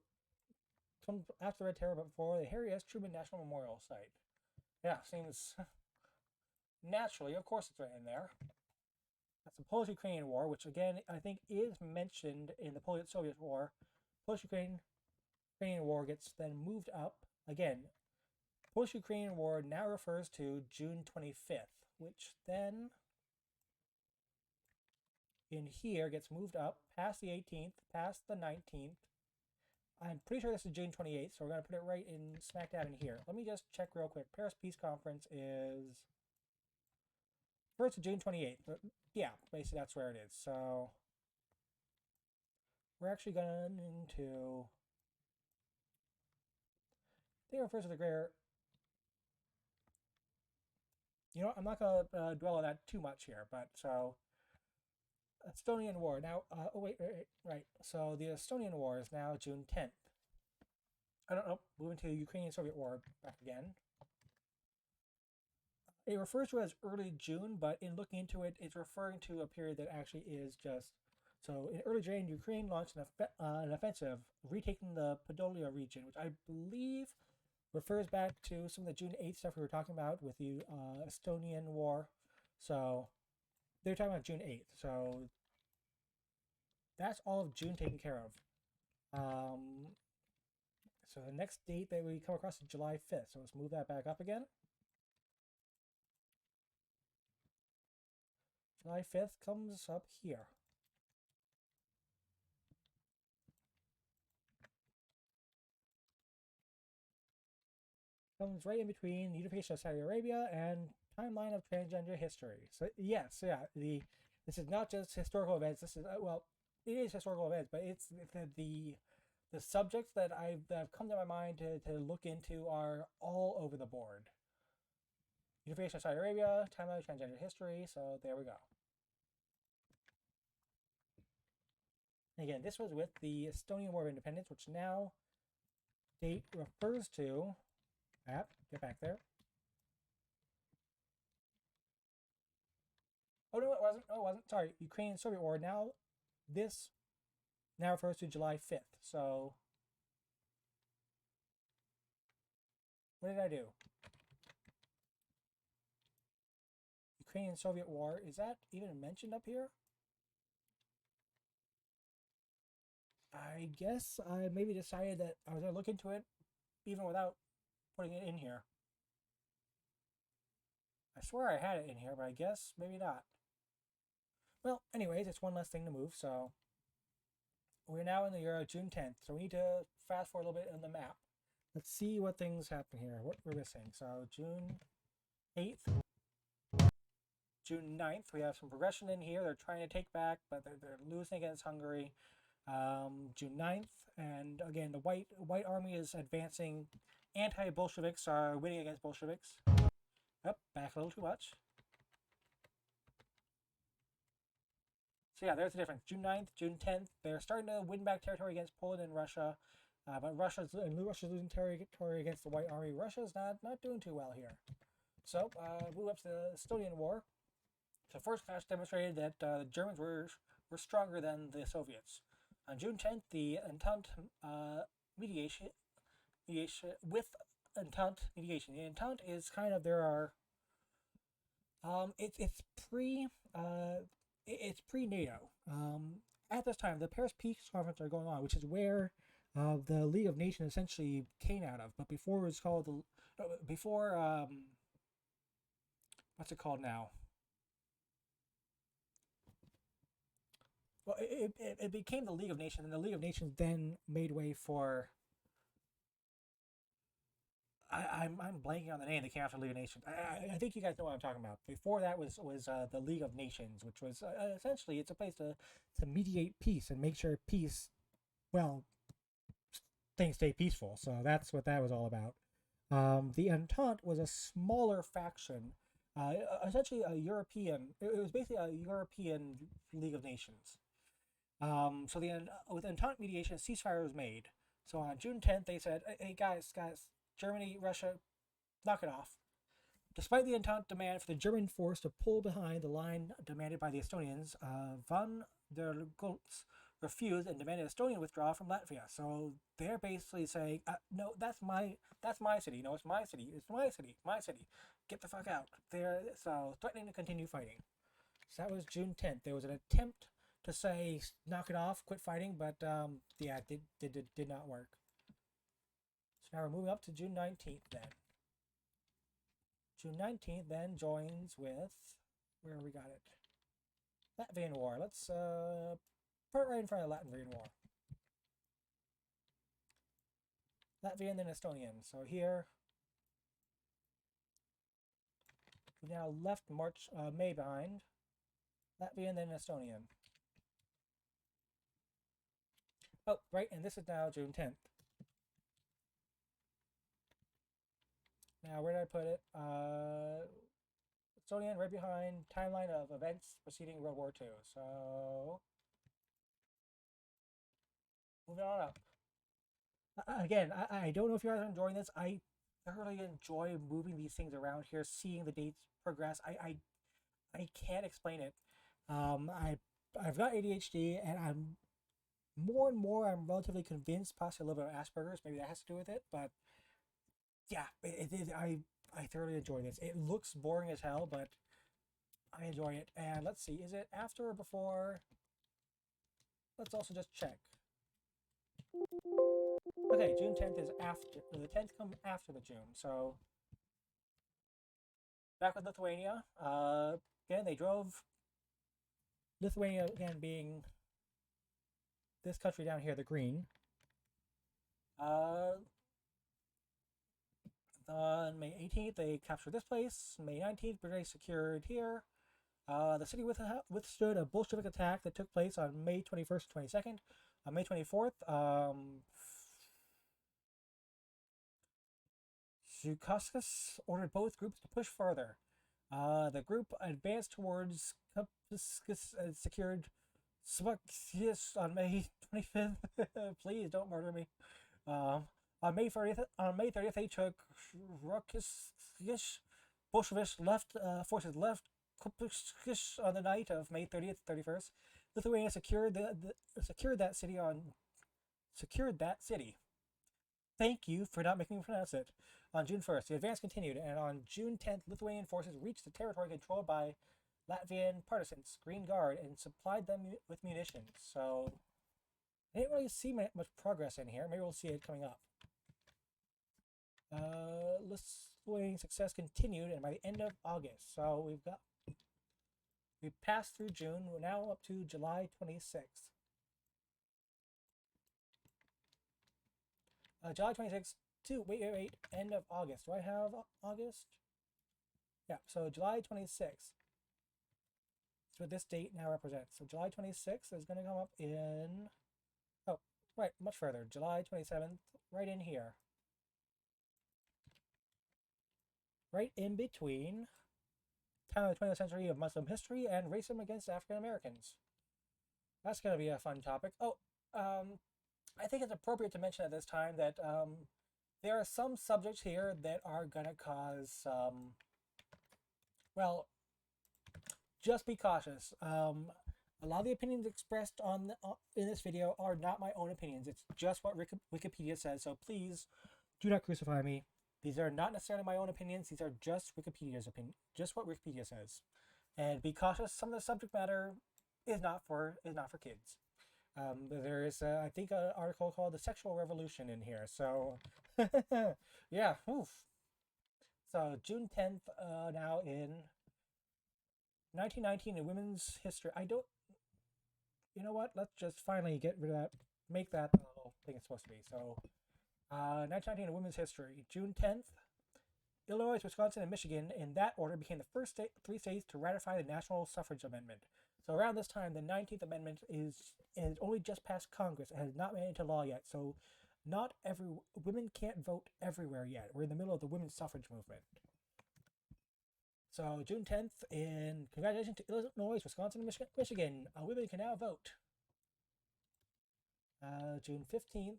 comes after the Red Terror, but before the Harry S. Truman National Memorial Site. Yeah, seems naturally, of course, it's right in there. That's the Polish-Ukrainian War, which again I think is mentioned in the Polish-Soviet War. Polish-Ukrainian War gets then moved up again. Polish-Ukrainian War now refers to June 25th, which then in here gets moved up past the 18th, past the 19th. I'm pretty sure this is June 28th, so we're going to put it right in smack dab in here. Let me just check real quick. Paris Peace Conference is first of June 28th. But yeah, basically that's where it is. So we're actually going into, I think it refers to the greater, you know, I'm not going to dwell on that too much here, but so Estonian War. Now, right. So the Estonian War is now June 10th. I don't know, moving to the Ukrainian-Soviet War back again. It refers to it as early June, but in looking into it, it's referring to a period that actually is just... So in early June, Ukraine launched an offensive, retaking the Podolia region, which I believe refers back to some of the June 8th stuff we were talking about with the Estonian War. So they're talking about June 8th. So that's all of June taken care of. So the next date that we come across is July 5th. So let's move that back up again. July 5th comes up here. Comes right in between the unification of Saudi Arabia and timeline of transgender history. So yes, yeah, this is not just historical events. This is well, it is historical events, but it's the subjects that have come to my mind to look into are all over the board. Unification of Saudi Arabia, timeline of transgender history. So there we go. Again, this was with the Estonian War of Independence, which now date refers to. Get back there. Oh no, it wasn't. Oh, it wasn't. Sorry, Ukrainian-Soviet War. Now, this now refers to July 5th. So, what did I do? Ukrainian-Soviet War. Is that even mentioned up here? I guess I maybe decided that I was going to look into it even without putting it in here. I swear I had it in here, but I guess maybe not. Well, anyways, it's one less thing to move, so we're now in the year of June 10th, so we need to fast forward a little bit on the map. Let's see what things happen here, what we're missing. So June 8th, June 9th, we have some progression in here. They're trying to take back, but they're losing against Hungary. June 9th, and again, the White Army is advancing. Anti-Bolsheviks are winning against Bolsheviks. Up, back a little too much. So yeah, there's the difference. June 9th, June 10th, they're starting to win back territory against Poland and Russia. But Russia's losing territory against the White Army. Russia's not doing too well here. So, move up to the Estonian War. So first clash demonstrated that the Germans were stronger than the Soviets. On June 10th, the Entente mediation with Entente mediation. The Entente is kind of it's pre NATO. At this time, the Paris Peace Conference are going on, which is where the League of Nations essentially came out of. But before it was called what's it called now? Well, it became the League of Nations, and the League of Nations then made way for. I'm blanking on the name that came after League of Nations. I think you guys know what I'm talking about. Before that was the League of Nations, which was essentially it's a place to mediate peace and make sure peace well, things stay peaceful. So that's what that was all about. The Entente was a smaller faction, essentially a European. It was basically a European League of Nations. So with Entente mediation, a ceasefire was made. So on June 10th, they said, "Hey guys, Germany, Russia, knock it off." Despite the Entente demand for the German force to pull behind the line demanded by the Estonians, von der Goltz refused and demanded Estonian withdrawal from Latvia. So they're basically saying, "No, that's my city. No, it's my city. It's my city. My city. Get the fuck out." They're so threatening to continue fighting. So that was June 10th. There was an attempt to say knock it off, quit fighting, but yeah, it did not work. So now we're moving up to June 19th then. June 19th then joins with, where we got it? Latvian War. Let's put it right in front of Latvian War. Latvian then Estonian. So here, we now left May behind. Latvian then Estonian. Oh, right, and this is now June 10th. Now, where did I put it? Estonian right behind timeline of events preceding World War II. So, moving on up. Again, I don't know if you guys are enjoying this. I thoroughly enjoy moving these things around here, seeing the dates progress. I can't explain it. I've got ADHD, and I'm relatively convinced possibly a little bit of Asperger's. Maybe that has to do with it, but yeah, I thoroughly enjoy this. It looks boring as hell, but I enjoy it. And let's see, is it after or before? Let's also just check. Okay, June 10th is after. The 10th come after the June. So back with Lithuania. Again, they drove Lithuania again being this country down here, the green. On May 18th, they captured this place. May 19th, British secured here. The city withstood a Bolshevik attack that took place on May 21st and 22nd. On May 24th, Zhukovskas ordered both groups to push further. The group advanced towards Kupskis and secured Svakias on May 25th. Please don't murder me. On May 30th, they took Rokis. Bolsheviks forces left Kupskis on the night of May 30th, 31st. Lithuania secured that city. Thank you for not making me pronounce it. On June 1st, the advance continued, and on June 10th, Lithuanian forces reached the territory controlled by Latvian partisans, Green Guard, and supplied them with munitions. So, I didn't really see much progress in here. Maybe we'll see it coming up. Lithuanian success continued, and by the end of August, so we passed through June. We're now up to July 26th. July 26th to wait, end of August. Do I have August? Yeah, so July 26th. That's what this date now represents. So July 26th is going to come up in, oh, right, much further. July 27th, right in here. Right in between time of the 20th century of Muslim history and racism against African Americans. That's going to be a fun topic. Oh, I think it's appropriate to mention at this time that there are some subjects here that are going to cause, well, just be cautious. A lot of the opinions expressed in this video are not my own opinions. It's just what Wikipedia says, so please do not crucify me. These are not necessarily my own opinions. These are just Wikipedia's opinion, just what Wikipedia says. And be cautious. Some of the subject matter is not for kids. There is, I think, an article called "The Sexual Revolution" in here. So, yeah, oof. So June 10th, now in 1919 in women's history. You know what? Let's just finally get rid of that. Make that the little thing it's supposed to be. So, 1919 in women's history. June 10th, Illinois, Wisconsin, and Michigan, in that order, became the first three states to ratify the National Suffrage Amendment. So around this time, the 19th Amendment is only just passed Congress. It has not made it into law yet. So not every women can't vote everywhere yet. We're in the middle of the women's suffrage movement. So June 10th, in congratulations to Illinois, Wisconsin, and Michigan, women can now vote. June 15th,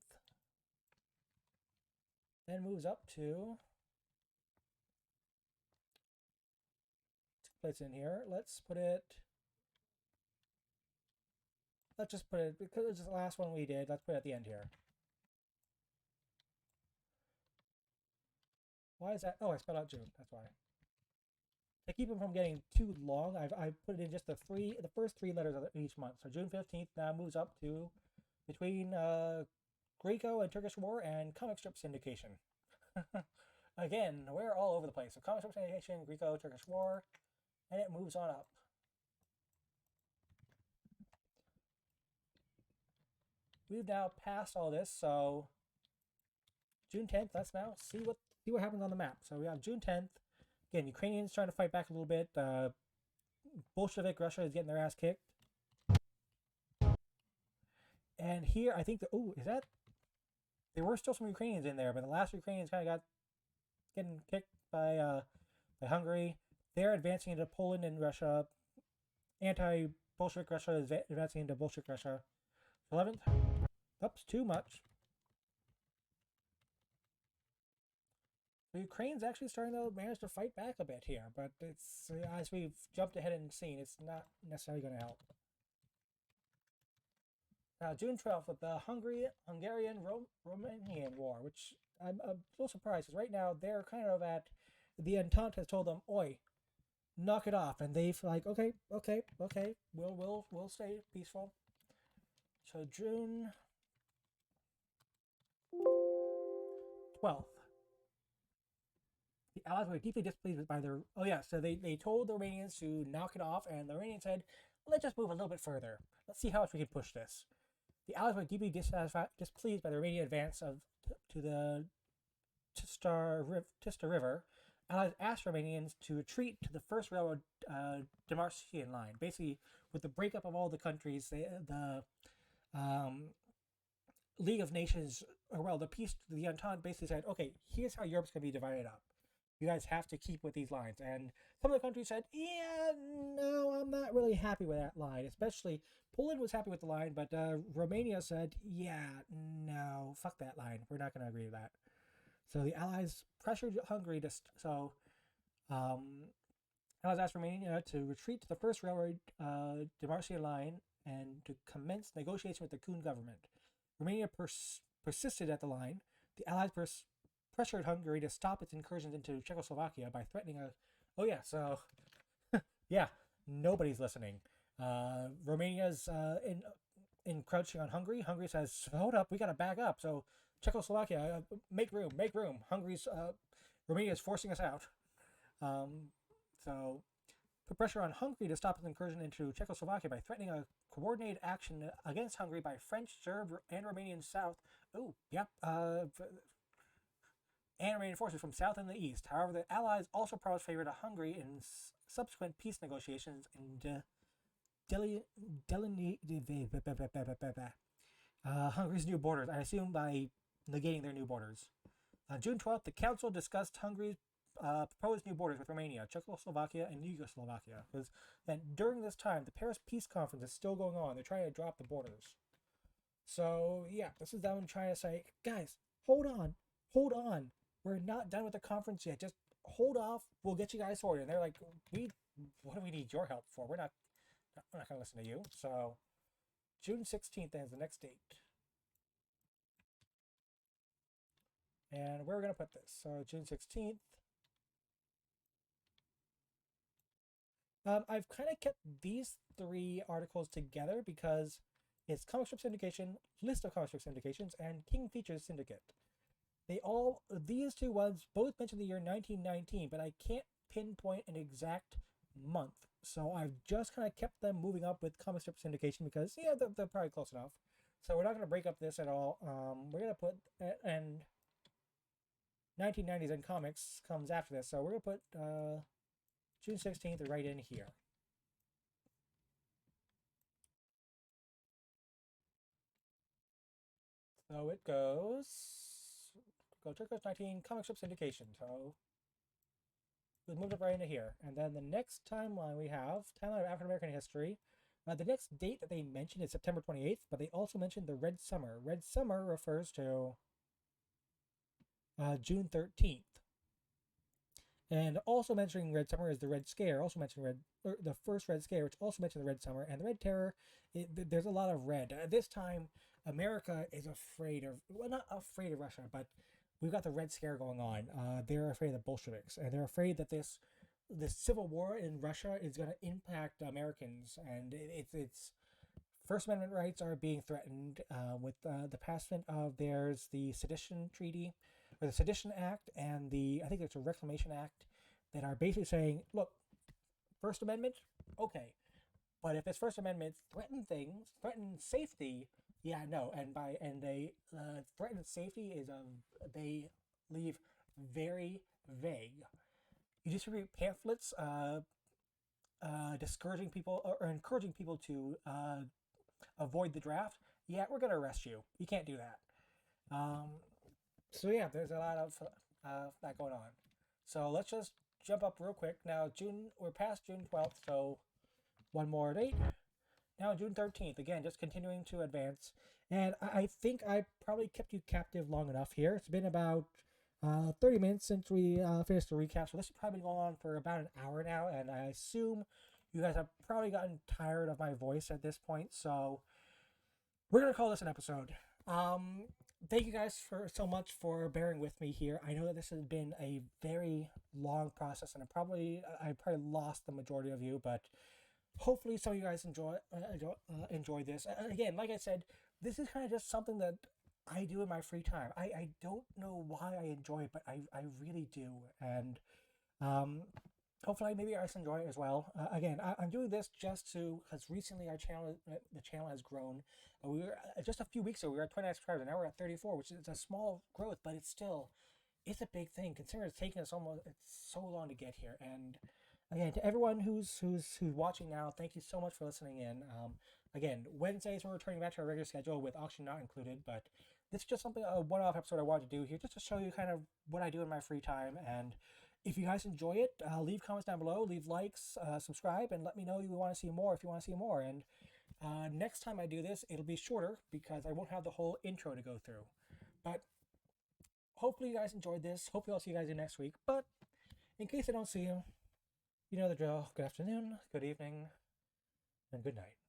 then moves up to, place in here. Let's just put it, because it's the last one we did, let's put it at the end here. Why is that? Oh, I spelled out June, that's why. To keep them from getting too long, I've put it in just the first three letters of each month. So June 15th now moves up to between Greco and Turkish War and comic strip syndication. Again, we're all over the place. So comic strip syndication, Greco, Turkish War, and it moves on up. We've now passed all this, so June 10th, let's now see what happens on the map. So we have June 10th. Again, Ukrainians trying to fight back a little bit. Bolshevik Russia is getting their ass kicked. And here, I think there were still some Ukrainians in there, but the last Ukrainians kind of got getting kicked by Hungary. They're advancing into Poland and Russia. Anti-Bolshevik Russia is advancing into Bolshevik Russia. 11th. Oops, too much. The Ukraine's actually starting to manage to fight back a bit here, but it's, as we've jumped ahead and seen, it's not necessarily going to help. Now, June 12th, with the Hungarian-Romanian War, which I'm a little surprised, because right now they're kind of at, the Entente has told them, oi, knock it off, and they've like, okay, we'll stay peaceful. So June 12th. The Allies were deeply displeased by their... Oh yeah, so they told the Romanians to knock it off, and the Romanians said, let's just move a little bit further. Let's see how much we can push this. The Allies were deeply displeased by the Romanian advance to the Tista River. Allies asked Romanians to retreat to the first railroad demarcation line. Basically, with the breakup of all the countries, the League of Nations, or well, the Entente basically said, okay, here's how Europe's going to be divided up. You guys have to keep with these lines. And some of the countries said, yeah, no, I'm not really happy with that line. Especially, Poland was happy with the line, but Romania said, yeah, no, fuck that line. We're not going to agree with that. So the Allies pressured Hungary Allies asked Romania to retreat to the first railroad demarcation line and to commence negotiation with the Kuhn government. Romania persisted at the line. The Allies pressured Hungary to stop its incursions into Czechoslovakia by threatening yeah, nobody's listening. Romania's encroaching on Hungary. Hungary says, hold up, we gotta back up. So Czechoslovakia, make room. Romania's forcing us out. So put pressure on Hungary to stop its incursion into Czechoslovakia by threatening a coordinated action against Hungary by French, Serb, and Romanian South. And Romanian forces from south and the east. However, the Allies also promised favor to Hungary in subsequent peace negotiations and Hungary's new borders. I assume by negating their new borders. On June 12th, the Council discussed Hungary's proposed new borders with Romania, Czechoslovakia, and Yugoslavia. Because then during this time, the Paris Peace Conference is still going on. They're trying to drop the borders. So yeah, this is them trying to say, guys, hold on. We're not done with the conference yet. Just hold off. We'll get you guys sorted. And they're like, what do we need your help for? We're not going to listen to you. So June 16th is the next date. And where are we going to put this? So June 16th. I've kind of kept these three articles together because it's Comic Strip Syndication, List of Comic Strip Syndications, and King Features Syndicate. These two ones both mention the year 1919, but I can't pinpoint an exact month. So I've just kind of kept them moving up with Comic Strip Syndication because, yeah, they're probably close enough. So we're not going to break up this at all. We're going to put, and 1990s and comics comes after this. So we're going to put June 16th right in here. So it goes. Go Turkish 19 comic strip syndication. So we moved it right into here. And then the next timeline we have timeline of African American history. The next date that they mentioned is September 28th, but they also mentioned the Red Summer. Red Summer refers to June 13th. And also mentioning Red Summer is the Red Scare, also mentioning the first Red Scare, which also mentioned the Red Summer and the Red Terror. There's a lot of red. This time, America is afraid of, well, not afraid of Russia, but we've got the Red Scare going on. They're afraid of the Bolsheviks, and they're afraid that this civil war in Russia is going to impact Americans, and it's First Amendment rights are being threatened with the passment of there's the Sedition Treaty, or the Sedition Act, and I think it's a Reclamation Act that are basically saying, look, First Amendment, okay, but if this First Amendment threaten safety, yeah, no, and they threaten safety is they leave very vague. You distribute pamphlets discouraging people or encouraging people to avoid the draft, yeah, we're going to arrest you. You can't do that. So yeah, there's a lot of that going on. So let's just jump up real quick. Now we're past June 12th, so one more date. Now June 13th, again, just continuing to advance. And I think I probably kept you captive long enough here. It's been about 30 minutes since we finished the recap, so this has probably been going on for about an hour now, and I assume you guys have probably gotten tired of my voice at this point, so we're going to call this an episode. Thank you guys so much for bearing with me here. I know that this has been a very long process, and I probably lost the majority of you, but hopefully some of you guys enjoy this. Again, like I said, this is kind of just something that I do in my free time. I don't know why I enjoy it, but I really do, and hopefully maybe you guys enjoy it as well. Again, I'm doing this just because recently the channel has grown. We were just a few weeks ago we were at 29 subscribers, and now we're at 34, which is a small growth, but it's a big thing considering it's taken us it's so long to get here. And again, to everyone who's watching now, thank you so much for listening in. Again, Wednesdays we're returning back to our regular schedule with auction not included, but this is just a one-off episode I wanted to do here just to show you kind of what I do in my free time. And if you guys enjoy it, leave comments down below, leave likes, subscribe, and let me know you want to see more if you want to see more. And next time I do this, it'll be shorter because I won't have the whole intro to go through. But hopefully you guys enjoyed this. Hopefully I'll see you guys next week. But in case I don't see you, you know the drill. Good afternoon, good evening, and good night.